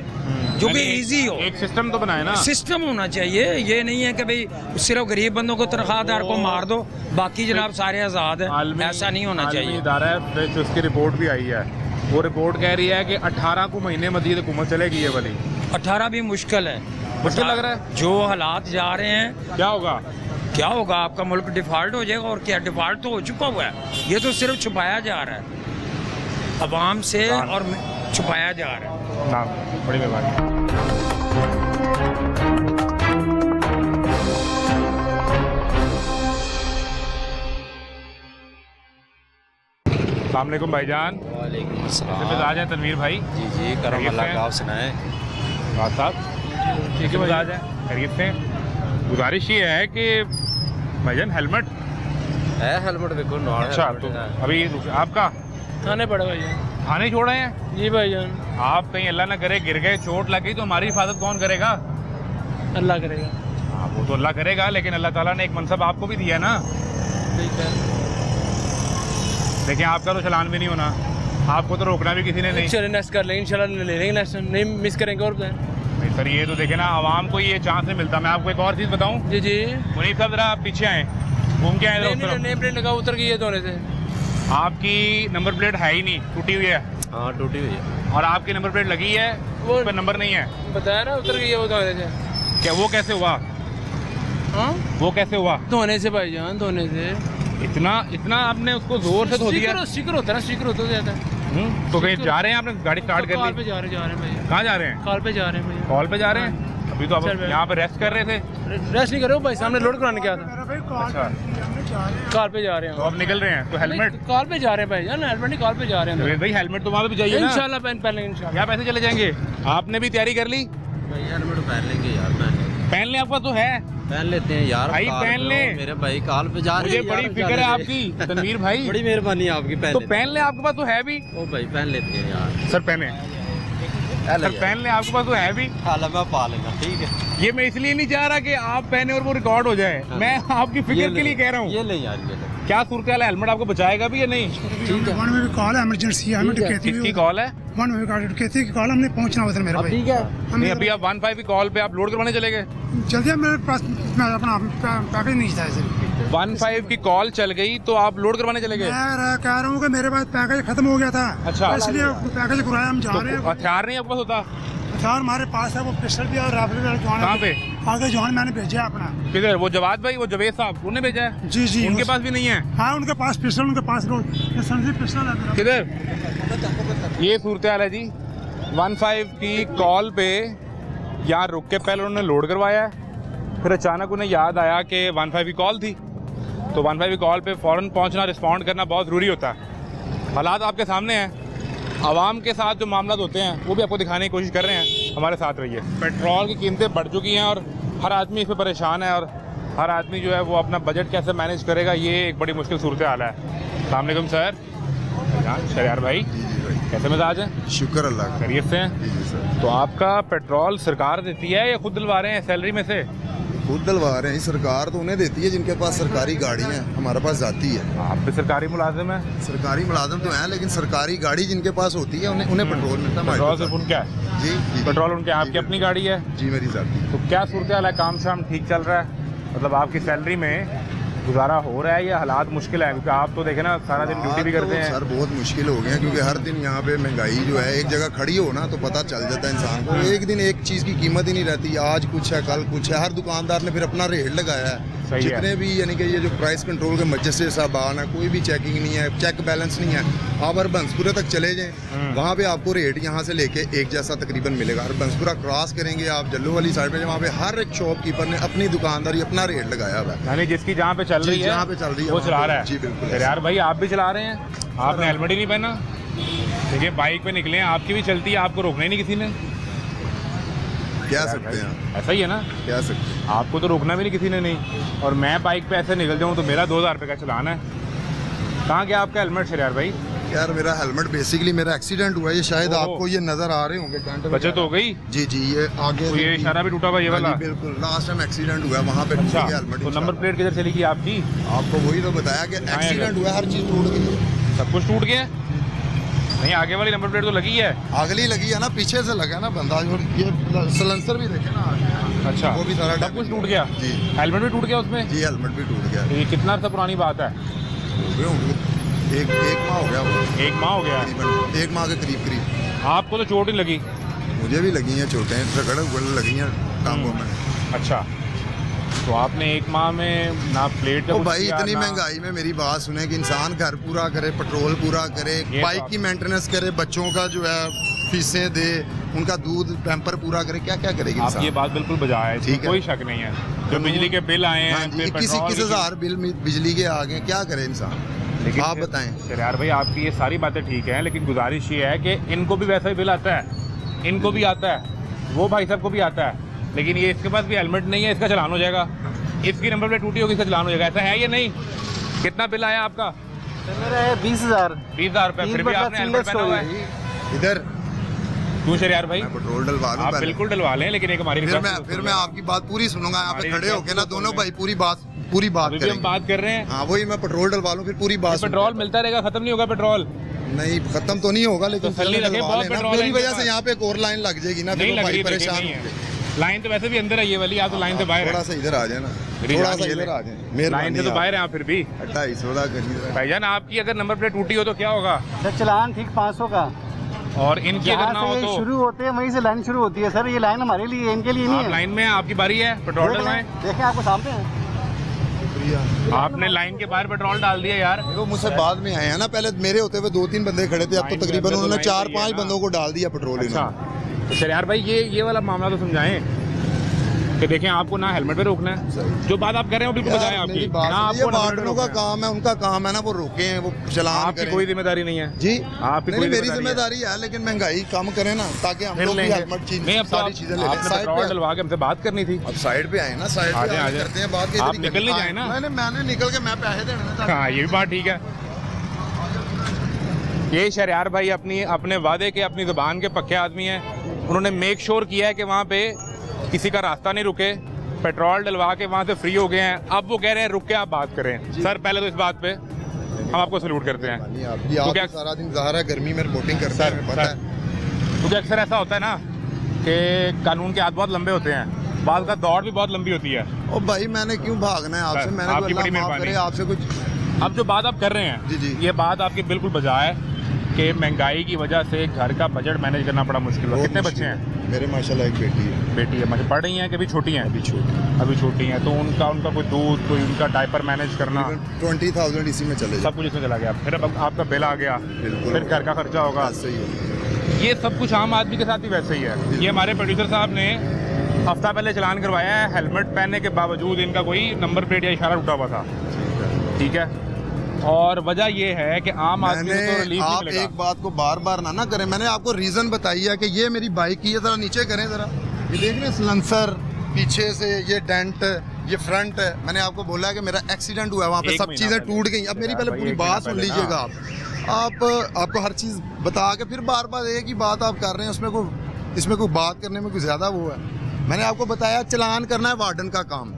[SPEAKER 11] जो कि ईजी हो।
[SPEAKER 1] एक सिस्टम तो बनाए ना,
[SPEAKER 11] सिस्टम होना चाहिए। ये नहीं है कि भाई सिर्फ गरीब बंदों को तनख्वाहदार को मार दो, बाकी जनाब सारे आज़ाद हैं। ऐसा नहीं होना चाहिए।
[SPEAKER 1] इदारा है फिच, उसकी रिपोर्ट भी आई है। वो रिपोर्ट कह रही है कि 18 को महीने मजीद हुकूमत चलेगी ये वाली।
[SPEAKER 11] 18 भी मुश्किल है,
[SPEAKER 1] मुश्किल लग रहा है।
[SPEAKER 11] जो हालात जा रहे हैं,
[SPEAKER 1] क्या होगा?
[SPEAKER 11] क्या होगा? आपका मुल्क डिफ़ॉल्ट हो जाएगा। और क्या, डिफ़ॉल्ट तो हो चुका हुआ है, ये तो सिर्फ छुपाया जा रहा है अवाम से, और छुपाया जा रहा है।
[SPEAKER 1] ना, बड़ी मेहरबानी। अस्सलाम वालेकुम भाईजान।
[SPEAKER 12] वालेकुम अस्सलाम।
[SPEAKER 1] मिजाज है तनवीर भाई?
[SPEAKER 12] जी जी, करम अल्लाह का, आप सुनाएं।
[SPEAKER 1] बात साहब ठीक है, मिजाज है, खैरियत से। गुजारिश ये है कि भाईजान हेलमेट
[SPEAKER 12] है, हेलमेट देखो नॉन।
[SPEAKER 1] अच्छा, तो अभी आपका
[SPEAKER 6] थाने पड़े भाईजान।
[SPEAKER 1] थाने छोड़ रहे हैं
[SPEAKER 6] जी भाईजान।
[SPEAKER 1] आप? कहीं अल्लाह ना करे गिर गए, चोट लग गई तो हमारी हिफाजत कौन करेगा?
[SPEAKER 6] अल्लाह करेगा।
[SPEAKER 1] हाँ, वो तो अल्लाह करेगा, लेकिन अल्लाह ताला ने एक मनसब आपको भी दिया ना।
[SPEAKER 6] ठीक है,
[SPEAKER 1] देखिए आपका तो चलान भी नहीं होना, आपको तो रोकना भी किसी ने नहीं।
[SPEAKER 6] चलिए नेक्स्ट कर लेंगे इंशाल्लाह, ले लेंगे नेक्स्ट, नहीं मिस करेंगे। और
[SPEAKER 1] नहीं सर, ये तो देखे ना, आवाम को ये चांस नहीं मिलता। मैं आपको एक और चीज़ बताऊं?
[SPEAKER 6] जी जी।
[SPEAKER 1] मुनीफ साहब जरा आप पीछे आए, घूम के आए।
[SPEAKER 6] नेम प्लेट लगा, उतर गई है धोने से।
[SPEAKER 1] आपकी नंबर प्लेट है ही नहीं, टूटी हुई है।
[SPEAKER 12] हाँ, टूटी हुई है।
[SPEAKER 1] और आपकी नंबर प्लेट लगी है,
[SPEAKER 6] वो
[SPEAKER 1] उस पर नंबर नहीं है।
[SPEAKER 6] बताया ना, उतर गई है वो धोने से।
[SPEAKER 1] क्या वो कैसे हुआ?
[SPEAKER 6] हाँ,
[SPEAKER 1] वो कैसे हुआ?
[SPEAKER 6] धोने से भाईजान, धोने से।
[SPEAKER 1] इतना आपने उसको जोर से धो दिया?
[SPEAKER 6] स्टिकर होता है ना, स्टिकर होता जाता है।
[SPEAKER 1] तो कहीं जा रहे हैं आपने? गाड़ी स्टार्ट कर
[SPEAKER 6] कॉल
[SPEAKER 1] ली?
[SPEAKER 6] पे जा रहे हैं भैया।
[SPEAKER 1] कहाँ जा रहे हैं?
[SPEAKER 6] कॉल पे जा रहे हैं भैया।
[SPEAKER 1] कॉल पे जा रहे हैं? अभी तो आप
[SPEAKER 6] चल भाई।
[SPEAKER 1] यहाँ पे रेस्ट कर रहे थे।
[SPEAKER 6] रेस्ट नहीं कर रहे हो भाई, सामने लोड कराने क्या था।
[SPEAKER 1] अच्छा,
[SPEAKER 6] कॉल पे जा रहे
[SPEAKER 1] तो
[SPEAKER 6] हैं।
[SPEAKER 1] अब निकल रहे हैं तो हेलमेट?
[SPEAKER 6] कॉल पे जा रहे हैं भाईजान, हेलमेट नहीं, कॉल पे जा रहे हैं।
[SPEAKER 1] भाई हेलमेट तो वहाँ पे भी चाहिए ना।
[SPEAKER 6] इंशाल्लाह पहन लेंगे इंशाल्लाह।
[SPEAKER 1] क्या पैसे चले जाएंगे? आपने भी तैयारी कर ली?
[SPEAKER 12] भाई हेलमेट पहन लेंगे यार,
[SPEAKER 1] पहन ले, आपका तो है।
[SPEAKER 12] पहन लेते हैं यार
[SPEAKER 1] भाई,
[SPEAKER 12] कार
[SPEAKER 1] पहन
[SPEAKER 12] पे
[SPEAKER 1] ले।
[SPEAKER 12] हो, मेरे भाई कॉल पे जा रहे
[SPEAKER 1] मुझे
[SPEAKER 12] हैं।
[SPEAKER 1] बड़ी
[SPEAKER 12] यार,
[SPEAKER 1] फिक्र है
[SPEAKER 12] जाने
[SPEAKER 1] आपकी तनवीर भाई।
[SPEAKER 12] बड़ी मेहरबानी है आपकी।
[SPEAKER 1] तो पहन ले, आपके पास तो है भी।
[SPEAKER 12] ओ भाई पहन लेते हैं यार।
[SPEAKER 1] सर पहने, सर पहन ले, आपके पास तो है भी।
[SPEAKER 12] हाला मैं पा लेना, ठीक है।
[SPEAKER 1] ये मैं इसलिए नहीं चाह रहा कि आप पहने और वो रिकॉर्ड हो जाए, मैं आपकी फिक्र के लिए कह रहा हूँ।
[SPEAKER 12] ये ले यार, ये ले।
[SPEAKER 1] क्या सूरत हाल है? हेलमेट आपको बचाएगा भी या नहीं?
[SPEAKER 6] ठीक है।
[SPEAKER 9] वन में भी कॉल है, इमरजेंसी है, हमें कहती
[SPEAKER 1] किसकी कॉल है?
[SPEAKER 9] वन में भी कॉल कहती है कॉल, हमने पहुंचना होता है मेरा भाई।
[SPEAKER 12] ठीक है।
[SPEAKER 1] नहीं, अभी आप 15 की कॉल पे आप लोड करवाने चले गए?
[SPEAKER 9] जल्दी मेरे पास, मैं अपना पैकेज नहीं था इसे।
[SPEAKER 1] 15 की कॉल चल गई तो आप लोड करवाने चले गए?
[SPEAKER 9] मैं कह रहा हूँ कि मेरे पास पैकेज खत्म हो गया था।
[SPEAKER 1] अच्छा।
[SPEAKER 9] इसलिए पैकेज कराया, हम जा रहे
[SPEAKER 1] तो
[SPEAKER 9] हैं।
[SPEAKER 1] हथियार नहीं आपके पास होता?
[SPEAKER 9] हथियार हमारे पास है, वो पिस्टल भी और राइफल भी।
[SPEAKER 1] कहाँ पे?
[SPEAKER 9] आगे जवान मैंने भेजा है अपना।
[SPEAKER 1] किधर? वो जवाद भाई, वो जवेद साहब, उन्होंने भेजा है?
[SPEAKER 9] जी जी।
[SPEAKER 1] उनके पास भी नहीं है?
[SPEAKER 9] हाँ, उनके पास पिस्टल, उनके पास पिस्टल है मेरा।
[SPEAKER 1] किधर? ये सूरत हाल है जी। 15 की कॉल पे यहाँ रुक के पहले उन्होंने लोड करवाया है, फिर अचानक उन्हें याद आया कि 15 की कॉल थी, तो 15 की कॉल पे फ़ौरन पहुँचना, रिस्पॉन्ड करना बहुत ज़रूरी होता है। हालात आपके सामने हैं, आवाम के साथ जो मामला होते हैं वो भी आपको दिखाने की कोशिश कर रहे हैं। हमारे साथ रहिए। पेट्रोल की कीमतें बढ़ चुकी हैं और हर आदमी इस पर परेशान है, और हर आदमी जो है वो अपना बजट कैसे मैनेज करेगा, ये एक बड़ी मुश्किल सूरत हाल है। अस्सलाम वालेकुम सर। शरियार भाई, कैसे मिजाज हैं?
[SPEAKER 2] शुक्र अल्लाह का।
[SPEAKER 1] खैरियत से हैं?
[SPEAKER 2] जी सर।
[SPEAKER 1] तो आपका पेट्रोल सरकार देती है या खुद दिलवा रहे हैं सैलरी में से?
[SPEAKER 2] खुद दिलवा रहे हैं। सरकार तो उन्हें देती है जिनके पास सरकारी गाड़ी है, हमारे पास जाती है।
[SPEAKER 1] आप भी सरकारी मुलाजिम हैं?
[SPEAKER 2] सरकारी मुलाजिम तो हैं, लेकिन सरकारी गाड़ी जिनके पास होती है उन्हें पेट्रोल मिलता है।
[SPEAKER 1] पेट्रोल सिर्फ उनका है?
[SPEAKER 2] जी जी।
[SPEAKER 1] पेट्रोल उनके, आपकी अपनी गाड़ी है?
[SPEAKER 2] जी मेरी जाती है।
[SPEAKER 1] तो क्या सूरत हाल है? काम शाम ठीक चल रहा है? मतलब आपकी सैलरी में गुजारा हो रहा है या हालात मुश्किल है? क्योंकि आप तो देखे ना सारा दिन ड्यूटी भी करते हैं।
[SPEAKER 13] सर बहुत मुश्किल हो गया है, क्योंकि हर दिन यहाँ पे महंगाई जो है, एक जगह खड़ी हो ना तो पता चल जाता है इंसान को। एक दिन एक चीज़ की कीमत ही नहीं रहती, आज कुछ है कल कुछ है। हर दुकानदार ने फिर अपना रेट लगाया है। जितने भी यानी कि ये जो प्राइस कंट्रोल के मजिस्ट्रेट साहबान है, कोई भी चेकिंग नहीं है, चेक बैलेंस नहीं है। आप हरबंसपुरा तक चले जाएं, वहाँ पे आपको रेट यहाँ से लेके एक जैसा तकरीबन मिलेगा। हरबंसपुरा क्रॉस करेंगे आप जल्लू वाली साइड पे, वहाँ पे हर एक शॉपकीपर ने अपनी दुकानदारी अपना रेट लगाया हुआ है।
[SPEAKER 1] यानी जिसकी जहाँ पे चल रही है,
[SPEAKER 13] जहाँ पे चल रही है
[SPEAKER 1] वो चला रहा है।
[SPEAKER 13] जी बिल्कुल।
[SPEAKER 1] यार भाई आप भी चला रहे हैं, आपने हेलमेट ही नहीं पहना। देखिए बाइक पे निकले हैं, आपकी भी चलती है, आपको रोकना ही नहीं किसी ने।
[SPEAKER 13] क्या सकते हैं,
[SPEAKER 1] ऐसा ही है ना,
[SPEAKER 13] क्या सकते हैं।
[SPEAKER 1] आपको तो रोकना भी नहीं किसी ने नहीं। और मैं बाइक पे ऐसे निकल जाऊँ तो मेरा 2000 रुपये का चलान है। कहाँ गया आपका हेलमेट शरियार भाई?
[SPEAKER 13] यार मेरा हेलमेट बेसिकली मेरा एक्सीडेंट हुआ है, ये शायद आपको ये नजर आ रहे होंगे।
[SPEAKER 1] बचत हो गई?
[SPEAKER 13] जी जी, ये आगे
[SPEAKER 1] तो ये इशारा भी टूटा हुआ ये वाला?
[SPEAKER 13] बिल्कुल, लास्ट टाइम एक्सीडेंट हुआ वहाँ पे।
[SPEAKER 1] अच्छा,
[SPEAKER 13] हेलमेट
[SPEAKER 1] तो नंबर प्लेट किधर चली गई आपकी?
[SPEAKER 13] आपको वही तो बताया कि एक्सीडेंट हुआ, हर चीज़ टूट गई,
[SPEAKER 1] सब कुछ टूट गया। नहीं आगे वाली नंबर प्लेट तो लगी है,
[SPEAKER 13] अगली लगी है ना, पीछे से लगा ना बंदा। ये सिलेंसर भी देखे ना।
[SPEAKER 1] अच्छा,
[SPEAKER 13] वो भी सारा
[SPEAKER 1] सब कुछ टूट गया।
[SPEAKER 13] जी,
[SPEAKER 1] हेलमेट भी टूट गया उसमें?
[SPEAKER 13] जी हेलमेट भी टूट गया।
[SPEAKER 1] ये कितना अर्सा पुरानी बात है?
[SPEAKER 13] एक माह हो गया वो।
[SPEAKER 1] 1 माह हो गया?
[SPEAKER 13] 1 माह के करीब।
[SPEAKER 1] आपको तो चोट नहीं लगी?
[SPEAKER 13] मुझे भी लगी हैं चोटें, रगड़ लगी हैं टांगों में।
[SPEAKER 1] अच्छा, तो आपने 1 माह में ना प्लेट
[SPEAKER 13] ओ भाई इतनी महंगाई में मेरी बात सुने कि इंसान घर पूरा करे, पेट्रोल पूरा करे, बाइक की मेंटेनेंस करे, बच्चों का जो है फीसें दे, उनका दूध पैम्पर पूरा करे, क्या क्या करेगी
[SPEAKER 1] आप? ये बात बिल्कुल बजा है, ठीक है, कोई शक नहीं है। जो बिजली के बिल आए हैं,
[SPEAKER 13] 21,000 बिल बिजली के आ गए, क्या करे इंसान? लेकिन आप बताएं
[SPEAKER 1] शरियार भाई, आपकी ये सारी बातें ठीक है, लेकिन गुजारिश ये है कि इनको भी वैसा ही बिल आता है, इनको भी आता है, वो भाई साहब को भी आता है, लेकिन ये इसके पास भी हेलमेट नहीं है, इसका चलान हो जाएगा। इसकी नंबर प्लेट टूटी होगी, इसका चलान हो जाएगा। ऐसा है या नहीं? कितना बिल आया आपका?
[SPEAKER 5] मेरा है 20,000।
[SPEAKER 1] 20,000 रुपये, फिर भी आपने हेलमेट पहना हुआ है।
[SPEAKER 13] इधर
[SPEAKER 1] क्यों शरियार भाई?
[SPEAKER 13] पेट्रोल डलवा दूं?
[SPEAKER 1] आप बिल्कुल डलवा लें, लेकिन एक हमारी
[SPEAKER 13] फिर मैं आपकी बात पूरी सुनूंगा। यहाँ पे खड़े होके ना दोनों भाई पूरी बात
[SPEAKER 1] करेंगे। हम बात कर रहे हैं।
[SPEAKER 13] हाँ वही, मैं पेट्रोल डलवा लूँ फिर पूरी बात।
[SPEAKER 1] पेट्रोल मिलता रहेगा, खत्म नहीं होगा पेट्रोल?
[SPEAKER 13] नहीं खत्म तो नहीं होगा, लेकिन मेरी वजह से यहाँ पे एक और लाइन लग जाएगी ना,
[SPEAKER 1] नहीं लग रही,
[SPEAKER 13] परेशान।
[SPEAKER 1] लाइन तो वैसे भी अंदर है ये वाली, आप तो लाइन से बाहर
[SPEAKER 13] थोड़ा सा इधर आ जाए ना, थोड़ा सा इधर आ जाए।
[SPEAKER 1] लाइन से तो बाहर है आप फिर भी।
[SPEAKER 13] 250
[SPEAKER 1] भाईजान आपकी अगर नंबर प्लेट टूटी हो तो क्या होगा?
[SPEAKER 5] सर चलान ठीक 500 का,
[SPEAKER 1] और इनकी अगर ना हो तो?
[SPEAKER 5] शुरू होते हैं वहीं से लाइन शुरू होती है सर। ये लाइन हमारे लिए, इनके लिए नहीं है।
[SPEAKER 1] लाइन में आपकी बारी है, पेट्रोल डलवाएं।
[SPEAKER 5] देखें आपको सामने है।
[SPEAKER 1] आपने लाइन के बाहर पेट्रोल डाल दिया यार।
[SPEAKER 13] वो मुझसे बाद में आए हैं ना, पहले मेरे होते हुए 2-3 बंदे खड़े थे, अब तो तकरीबन उन्होंने 4-5 बंदों को डाल दिया पेट्रोल।
[SPEAKER 1] अच्छा, तो शरियार भाई ये वाला मामला तो समझाएं कि देखें आपको ना हेलमेट पे रोकना है। जो बात आप कर रहे हो बिल्कुल बताएं आपकी।
[SPEAKER 13] ये वार्डनों का काम है, उनका काम है ना, वो रोकें, वो चलान
[SPEAKER 1] आपकी
[SPEAKER 13] करें।
[SPEAKER 1] कोई जिम्मेदारी नहीं है
[SPEAKER 13] जी,
[SPEAKER 1] आपकी
[SPEAKER 13] नहीं मेरी जिम्मेदारी है, लेकिन महंगाई कम करें ना, ताकि हम लोग भी हेलमेट सारी चीजें ले लें।
[SPEAKER 1] पेट्रोल डलवा के हमसे बात करनी थी।
[SPEAKER 13] अब साइड पे आए ना, साइड पे करते हैं बात।
[SPEAKER 1] आप निकल नहीं जाए ना।
[SPEAKER 13] मैंने निकल के मैं पैसे देने।
[SPEAKER 1] हाँ ये भी बात ठीक है। ये शरियार भाई अपने वादे के, अपनी ज़ुबान के पक्के आदमी हैं। उन्होंने मेक श्योर किया है कि वहाँ पे किसी का रास्ता नहीं रुके, पेट्रोल डलवा के वहाँ से फ्री हो गए हैं। अब वो कह रहे हैं रुक के आप बात करें। सर पहले तो इस बात पे हम आपको सैल्यूट करते हैं।
[SPEAKER 13] तो क्या सारा दिन ज़ाहिर है गर्मी में रिपोर्टिंग करते हैं, पता है।
[SPEAKER 1] क्योंकि अक्सर ऐसा होता है ना कि कानून के हाथ बहुत लंबे होते हैं, बात का दौड़ भी बहुत लंबी होती है।
[SPEAKER 13] ओ भाई मैंने क्यों भागना है आपसे? मैंने
[SPEAKER 1] आपकी बड़ी मेहरबानी।
[SPEAKER 13] आपसे कुछ
[SPEAKER 1] अब जो बात आप कर रहे हैं,
[SPEAKER 13] जी
[SPEAKER 1] ये बात आपकी बिल्कुल बजा है कि महंगाई की वजह से घर का बजट मैनेज करना बड़ा मुश्किल है। कितने बच्चे हैं?
[SPEAKER 13] मेरे माशाल्लाह एक बेटी है।
[SPEAKER 1] मतलब पढ़ रही हैं कि अभी छोटी हैं? अभी छोटी हैं। तो उनका कोई दूध, कोई उनका डायपर मैनेज करना
[SPEAKER 13] 20,000 इसी में चले,
[SPEAKER 1] सब कुछ इसमें चला गया। फिर अब आपका बिल आ गया, फिर घर का खर्चा होगा। ये सब कुछ आम आदमी के साथ भी वैसे ही है। ये हमारे प्रोड्यूसर साहब ने हफ्ता पहले चलान करवाया है, हेलमेट पहनने के बावजूद इनका कोई नंबर प्लेट या इशारा उठा हुआ था। ठीक है, और वजह ये है कि आम आदमी को तो रिलीफ नहीं मिलेगा।
[SPEAKER 13] एक बात को बार बार ना करें। मैंने आपको रीजन बताई है कि ये मेरी बाइक की है, जरा नीचे करें जरा। ये देख रहे हैं सिलेंसर, पीछे से ये डेंट, ये फ्रंट है। मैंने आपको बोला है कि मेरा एक्सीडेंट हुआ है, वहाँ पे सब चीज़ें टूट गई। अब मेरी पहले पूरी बात सुन लीजिएगा आप आपको हर चीज़ बता के फिर बार बार एक ही बात आप कर रहे हैं, इसमें कोई बात करने में कोई ज़्यादा वो है। मैंने आपको बताया चलान करना है वार्डन का काम,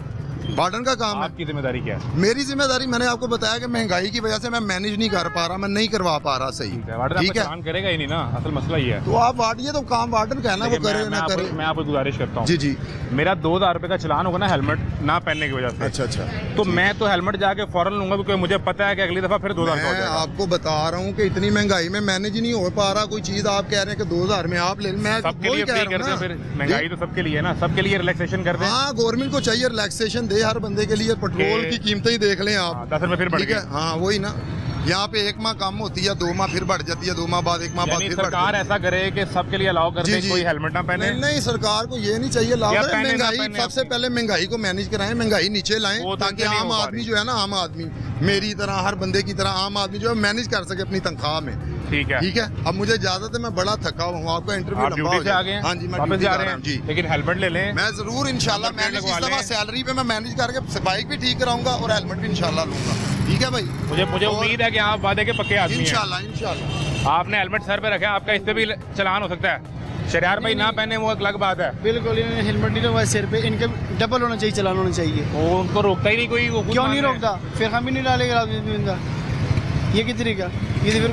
[SPEAKER 13] वार्डन का काम है।
[SPEAKER 1] आपकी जिम्मेदारी क्या है?
[SPEAKER 13] मेरी जिम्मेदारी मैंने आपको बताया कि महंगाई की वजह से मैं मैनेज नहीं कर पा रहा, मैं नहीं करवा पा रहा सही। ठीक है,
[SPEAKER 1] काम करेगा ही नहीं ना, असल मसला ये है।
[SPEAKER 13] तो आप वार्डिए तो काम वार्डन का है ना, वो करे ना करे।
[SPEAKER 1] मैं आपको गुजारिश करता हूँ
[SPEAKER 13] जी जी,
[SPEAKER 1] मेरा 2000 रुपए का चलान होगा ना हेलमेट ना पहनने की वजह से।
[SPEAKER 13] अच्छा अच्छा,
[SPEAKER 1] तो मैं तो हेलमेट जाके फौरन लूंगा क्योंकि मुझे पता है कि अगली दफा फिर 2000 का हो
[SPEAKER 13] मैं
[SPEAKER 1] जाएगा।
[SPEAKER 13] आपको बता रहा हूँ कि इतनी महंगाई में मैनेज ही नहीं हो पा रहा कोई चीज। आप कह रहे हैं कि 2000 में आप ले, मैं
[SPEAKER 1] सबके
[SPEAKER 13] वही
[SPEAKER 1] लिए
[SPEAKER 13] कह
[SPEAKER 1] फ्री
[SPEAKER 13] रहा
[SPEAKER 1] कर दें
[SPEAKER 13] हूँ
[SPEAKER 1] फिर,
[SPEAKER 13] ना।
[SPEAKER 1] महंगाई तो सबके लिए है ना, सबके लिए रिलैक्सेशन कर दें।
[SPEAKER 13] हाँ, गवर्नमेंट को चाहिए रिलैक्सेशन दे हर बंदे के लिए। पेट्रोल की कीमतें ही देख लें आप,
[SPEAKER 1] 10 रुपए फिर बढ़
[SPEAKER 13] ठीक है।
[SPEAKER 1] गई।
[SPEAKER 13] हाँ वही ना, यहाँ पे 1 माह कम होती है, 2 माह फिर बढ़ जाती है, 2 माह बाद 1 माह बाद
[SPEAKER 1] यानी
[SPEAKER 13] फिर बढ़
[SPEAKER 1] सरकार
[SPEAKER 13] जाती
[SPEAKER 1] ऐसा करे कि सबके लिए अलाउ कर
[SPEAKER 13] जी,
[SPEAKER 1] दे,
[SPEAKER 13] जी।
[SPEAKER 1] कोई हेलमेट ना पहने।
[SPEAKER 13] है। नहीं, सरकार को ये नहीं चाहिए लाओ,
[SPEAKER 1] या पहने ना
[SPEAKER 13] महंगाई
[SPEAKER 1] पहने
[SPEAKER 13] सबसे पहले महंगाई को मैनेज कराएं, महंगाई नीचे लाएं,
[SPEAKER 1] वो तो
[SPEAKER 13] ताकि
[SPEAKER 1] नहीं
[SPEAKER 13] आम
[SPEAKER 1] हो पा
[SPEAKER 13] आदमी
[SPEAKER 1] रही।
[SPEAKER 13] जो है ना, आम आदमी मेरी तरह, हर बंदे की तरह आम आदमी जो है मैनेज कर सके अपनी तनख्वाह में।
[SPEAKER 1] ठीक है,
[SPEAKER 13] ठीक है। अब मुझे इजाजत है, मैं बड़ा थका हुआ हूँ, आपका इंटरव्यू
[SPEAKER 1] आप
[SPEAKER 13] लंबा
[SPEAKER 1] ड्यूटी
[SPEAKER 13] हो
[SPEAKER 1] से आ
[SPEAKER 13] जाए।
[SPEAKER 1] गए हैं?
[SPEAKER 13] हाँ जी, मैं
[SPEAKER 1] वापस
[SPEAKER 13] ड्यूटी
[SPEAKER 1] जा
[SPEAKER 13] जा
[SPEAKER 1] रहे
[SPEAKER 13] रहा
[SPEAKER 1] हैं
[SPEAKER 13] हूँ जी।
[SPEAKER 1] लेकिन हेलमेट ले लें।
[SPEAKER 13] मैं जरूर इंशाल्लाह
[SPEAKER 1] नंबर प्लेट
[SPEAKER 13] मैनेज,
[SPEAKER 1] लगवा
[SPEAKER 13] इस दफा
[SPEAKER 1] लें।
[SPEAKER 13] सैलरी पे मैं मैनेज करके बाइक भी ठीक कराऊंगा और हेलमेट भी इंशाल्लाह लूंगा। ठीक है भाई,
[SPEAKER 1] मुझे
[SPEAKER 13] और-
[SPEAKER 1] उम्मीद है कि आप वादे के पक्के आदमी हैं।
[SPEAKER 13] इंशाल्लाह इंशाल्लाह।
[SPEAKER 1] आपने हेलमेट सर पे रखा है, आपका इससे भी चलान हो सकता है। शरियार भाई ना पहने वो एक अलग बात है।
[SPEAKER 5] बिल्कुल, इन्होंने हेलमेट नहीं लगवाया सिर पे, इनके डबल होना चाहिए, चलान होना चाहिए।
[SPEAKER 1] वो उनको रोकता ही नहीं कोई, वो खुद
[SPEAKER 5] क्यों
[SPEAKER 1] मान
[SPEAKER 5] नहीं
[SPEAKER 1] रहे हैं।
[SPEAKER 5] रोकता? फिर हम ही नहीं डालेगा इनका, ये किस तरीका? ये तो फिर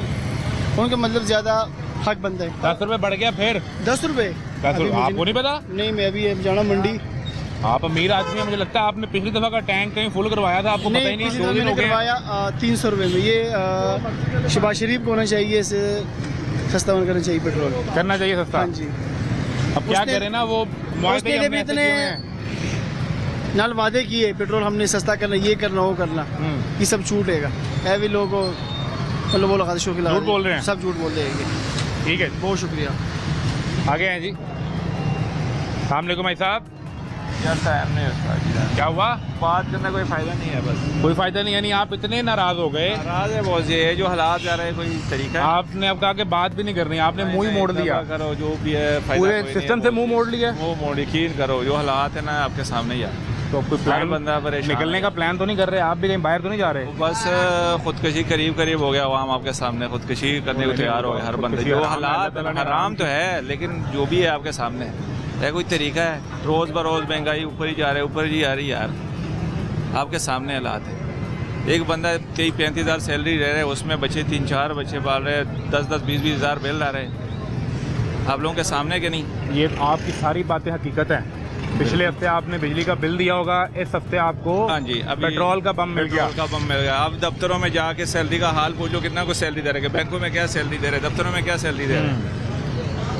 [SPEAKER 5] उनका मतलब ज़्यादा हक बनता है।
[SPEAKER 1] 10 रुपए बढ़ गया फिर
[SPEAKER 5] 10 रुपये
[SPEAKER 1] 10 रुपए आपको नहीं पता?
[SPEAKER 5] नहीं, मैं अभी जाना मंडी।
[SPEAKER 1] आप अमीर आदमी हैं, मुझे लगता है आपने पिछली दफा का टैंक कहीं फुल करवाया था, आपको पता ही नहीं।
[SPEAKER 5] पिछली
[SPEAKER 1] 2
[SPEAKER 5] दफा
[SPEAKER 1] दिन
[SPEAKER 5] मैंने
[SPEAKER 1] हो गए।
[SPEAKER 5] करवाया 300 रुपये में। ये शबाज शरीफ को होना चाहिए, इसे सस्ता होना करना चाहिए पेट्रोल।
[SPEAKER 1] करना चाहिए सस्ता।
[SPEAKER 5] हाँ जी,
[SPEAKER 1] अब क्या
[SPEAKER 5] उसने-
[SPEAKER 1] करें ना, वो
[SPEAKER 5] उसने जब इतने नाल वादे किए पेट्रोल हमने सस्ता करना, ये करना, वो करना, ये सब छूटेगा। है भी लोगों को मतलब वो लगा, शो की
[SPEAKER 1] झूठ बोल रहे हैं।
[SPEAKER 5] सब झूठ बोल रहे हैं।
[SPEAKER 1] ठीक है,
[SPEAKER 5] बहुत शुक्रिया।
[SPEAKER 1] आगे हैं जी। अस्सलाम वालेकुम भाई साहब।
[SPEAKER 12] यार टाइम नहीं होता,
[SPEAKER 1] क्या हुआ?
[SPEAKER 12] बात करने कोई फायदा नहीं है बस।
[SPEAKER 1] कोई फायदा नहीं, यानी आप इतने नाराज हो गए।
[SPEAKER 12] नाराज है बहुत, ये जो हालात जा रहे हैं, कोई तरीका है?
[SPEAKER 1] आपने अब कहा कि बात भी नहीं करनी, आपने मुंह ही मोड़ लिया।
[SPEAKER 12] करो जो भी है, फायदा
[SPEAKER 1] पूरे
[SPEAKER 12] कोई
[SPEAKER 1] सिस्टम
[SPEAKER 12] नहीं
[SPEAKER 1] से
[SPEAKER 12] है।
[SPEAKER 1] मुंह मोड़ लिया।
[SPEAKER 12] वो मोड़ खीर करो, जो हालात है ना आपके सामने ही है।
[SPEAKER 1] तो कोई
[SPEAKER 12] हर
[SPEAKER 1] प्लान
[SPEAKER 12] बंदा परेशान
[SPEAKER 1] निकलने
[SPEAKER 12] है।
[SPEAKER 1] का प्लान तो नहीं कर रहे? आप भी कहीं बाहर तो नहीं जा रहे?
[SPEAKER 12] बस खुदकशी करीब करीब हो गया, आवाम आपके सामने खुदकशी करने को तैयार हो गया हर बंदे। जो हालात हराम तो है, लेकिन जो भी है आपके सामने है, कोई तरीका है? रोज़ बरोज़ महंगाई ऊपर ही जा रही है, ऊपर ही जा रही है यार, आपके सामने हालात है। एक बंदा 30-35 हज़ार सैलरी रह रहे, उसमें बच्चे 3-4 बच्चे पाल रहे, 10-10, 20-20 हज़ार बिल ला रहे, आप लोगों के सामने के नहीं?
[SPEAKER 1] ये आपकी सारी बातें हकीकत हैं। पिछले हफ्ते आपने बिजली का बिल दिया होगा, इस हफ्ते आपको
[SPEAKER 12] हाँ जी, अभी
[SPEAKER 1] पेट्रोल का बम मिल गया।
[SPEAKER 12] पेट्रोल का बम मिल गया। अब दफ्तरों में जाके सैलरी का हाल पूछो, कितना को सैलरी दे रहे हैं, बैंकों में क्या सैलरी दे रहे हैं, दफ्तरों में क्या सैलरी दे रहे हैं।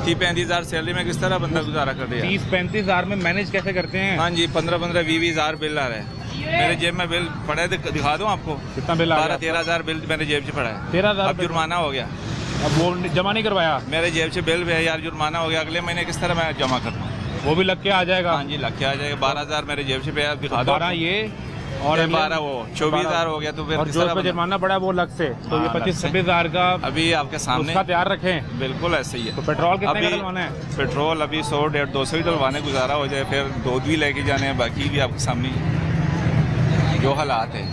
[SPEAKER 12] 30-35 हज़ार सैलरी में किस तरह बंदा गुजारा कर दिया?
[SPEAKER 1] 30-35 हज़ार में मैनेज कैसे करते हैं?
[SPEAKER 12] हाँ जी, 15-15, 20-20 हज़ार बिल आ रहे हैं। मेरे जेब में बिल पड़ा है, दिखा दूँ आपको?
[SPEAKER 1] कितना बिल आ गया?
[SPEAKER 12] 12-13 हज़ार बिल मेरे जेब से पड़ा है।
[SPEAKER 1] 13,000
[SPEAKER 12] अब जुर्माना हो गया,
[SPEAKER 1] अब वो जमा नहीं करवाया?
[SPEAKER 12] मेरे जेब से बिल है यार, जुर्माना हो गया। अगले महीने किस तरह मैं जमा कर दूँ?
[SPEAKER 1] वो भी लग के आ जाएगा।
[SPEAKER 12] हाँ जी, लग के आ जाएगा। 12 हज़ार मेरे जेब से पे है, दिखा दो।
[SPEAKER 1] 12 ये और
[SPEAKER 12] 12 वो 24 हज़ार हो गया। तो फिर
[SPEAKER 1] और
[SPEAKER 12] किस
[SPEAKER 1] जो
[SPEAKER 12] तरह
[SPEAKER 1] इस पे
[SPEAKER 12] बना?
[SPEAKER 1] जुर्माना पड़ा है वो अलग से, तो ये
[SPEAKER 12] हाँ, अलग
[SPEAKER 1] 25-26
[SPEAKER 12] से।
[SPEAKER 1] हज़ार का
[SPEAKER 12] अभी आपके सामने
[SPEAKER 1] उसका तैयार रखें।
[SPEAKER 12] बिल्कुल ऐसे ही है।
[SPEAKER 1] तो पेट्रोल कितने का
[SPEAKER 12] अभी
[SPEAKER 1] डलवाना है?
[SPEAKER 12] पेट्रोल अभी 100-150 ही डलवाने, गुजारा हो जाए, फिर दूध भी लेके जाने हैं, बाकी भी आपके सामने ही है। जो हालात है,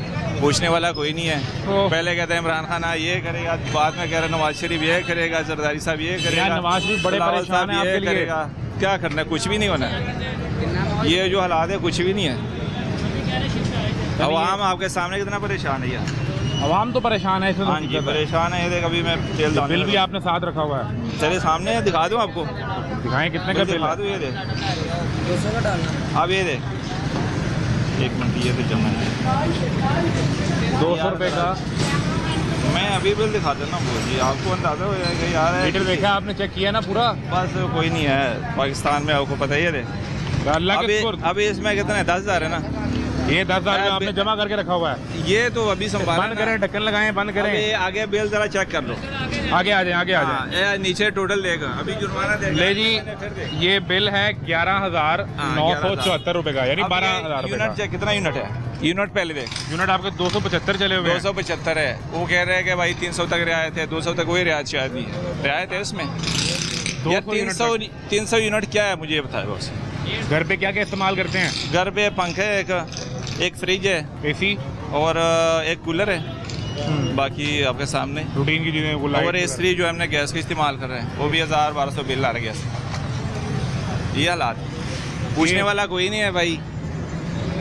[SPEAKER 12] पूछने वाला कोई नहीं है। पहले कहते हैं इमरान खान ये करेगा, बाद में कह रहे नवाज शरीफ ये करेगा, जरदारी साहब ये करेगा,
[SPEAKER 1] नवाज शरीफ बड़े
[SPEAKER 12] बिलावल
[SPEAKER 1] परेशान
[SPEAKER 12] साहब
[SPEAKER 1] हैं आपके
[SPEAKER 12] ये
[SPEAKER 1] लिए।
[SPEAKER 12] करेगा। क्या करना है? कुछ भी नहीं होना है। ये जो हालात है कुछ भी नहीं है। अवाम आपके सामने कितना परेशान है यार।
[SPEAKER 1] आवाम तो परेशान है इसमें।
[SPEAKER 12] हाँ जी, परेशान है। ये देख, अभी मैं तेल
[SPEAKER 1] बिल भी आपने साथ रखा हुआ है।
[SPEAKER 12] चलिए सामने है, दिखा दूँ आपको?
[SPEAKER 1] दिखाएं कितने का बिल
[SPEAKER 12] दिखा
[SPEAKER 1] है?
[SPEAKER 12] दूँ, ये दे 200 का डालना। अब ये दे, 1 मिनट, ये तो जमा है
[SPEAKER 1] 200 रुपये का।
[SPEAKER 12] मैं अभी बिल दिखा देना जी, आपको अंदाजा हो जाएगा यार।
[SPEAKER 1] मीटर देखा आपने, चेक किया ना पूरा?
[SPEAKER 12] बस कोई नहीं है पाकिस्तान में, आपको पता ही है।
[SPEAKER 1] अल्लाह के शुक्र।
[SPEAKER 12] अभी इसमें कितना है? 10 हज़ार है ना?
[SPEAKER 1] ये 10,000 में आपने जमा करके रखा हुआ है।
[SPEAKER 12] ये तो अभी संभाला।
[SPEAKER 1] बंद करें, ढक्कन लगाएं, बंद करें।
[SPEAKER 12] आगे बिल जरा चेक कर लो।
[SPEAKER 1] आगे आ जाए, आगे आ जाए।
[SPEAKER 12] हाँ, नीचे टोटल देगा, अभी जुर्माना देगा।
[SPEAKER 1] ले जी, ये बिल है 11,974 रुपए का, यानी 12,000 रुपए
[SPEAKER 12] यूनिट
[SPEAKER 1] का।
[SPEAKER 12] चेक, कितना यूनिट है? यूनिट पहले देख।
[SPEAKER 1] यूनिट आपके 275 चले हुए हैं।
[SPEAKER 12] 275 है। वो कह रहे हैं कि भाई 300 तक रियायत है, 200 तक कोई रियायत शायद नहीं है। रियायत है इसमें? 300 यूनिट क्या है मुझे बताए बस।
[SPEAKER 1] घर पे क्या क्या इस्तेमाल करते हैं?
[SPEAKER 12] घर पे पंखे, एक फ्रिज है,
[SPEAKER 1] एसी
[SPEAKER 12] और एक कूलर है। बाकी आपके सामने
[SPEAKER 1] रूटीन की चीजें, वो
[SPEAKER 12] और इस्त्री जो हमने गैस का इस्तेमाल कर रहे हैं, वो भी 1000-1200 बिल आ रहा है गैस। ये हालात, पूछने वाला कोई नहीं है भाई।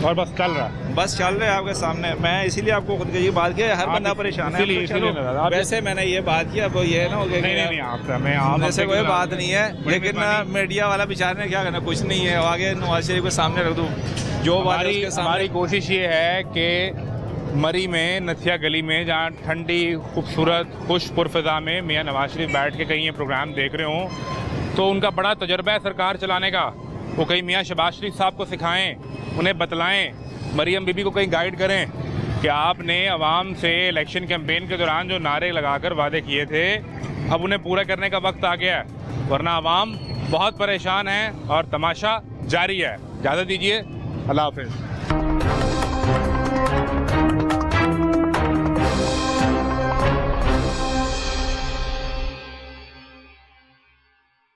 [SPEAKER 1] और बस चल रहा है।
[SPEAKER 12] बस चल रहे हैं आपके सामने। मैं इसीलिए आपको खुद की बात किया, हर बंदा परेशान है।
[SPEAKER 1] इसीलिए
[SPEAKER 12] वैसे मैंने ये बात की, अब ये ना हो गया
[SPEAKER 1] नहीं आपका मैं आप
[SPEAKER 12] ऐसे कोई बात नहीं है, लेकिन मीडिया वाला बेचारे ने क्या करना, कुछ नहीं है, आगे नवाज शरीफ के सामने रख दूँ जो
[SPEAKER 1] हमारी कोशिश ये है कि मरी में नथिया गली में जहाँ ठंडी खूबसूरत खुश पुरफ़िज़ा में मियाँ नवाज शरीफ बैठ के कहीं ये प्रोग्राम देख रहे हों तो उनका बड़ा तजर्बा है सरकार चलाने का, वो कहीं मियाँ शहबाज शरीफ साहब को सिखाएं, उन्हें बतलाएं, मरियम बीबी को कहीं गाइड करें कि आपने अवाम से इलेक्शन कैंपेन के दौरान जो नारे लगाकर वादे किए थे अब उन्हें पूरा करने का वक्त आ गया है, वरना अवाम बहुत परेशान है और तमाशा जारी है। इजाज़त दीजिए, अल्लाह हाफ़िज़।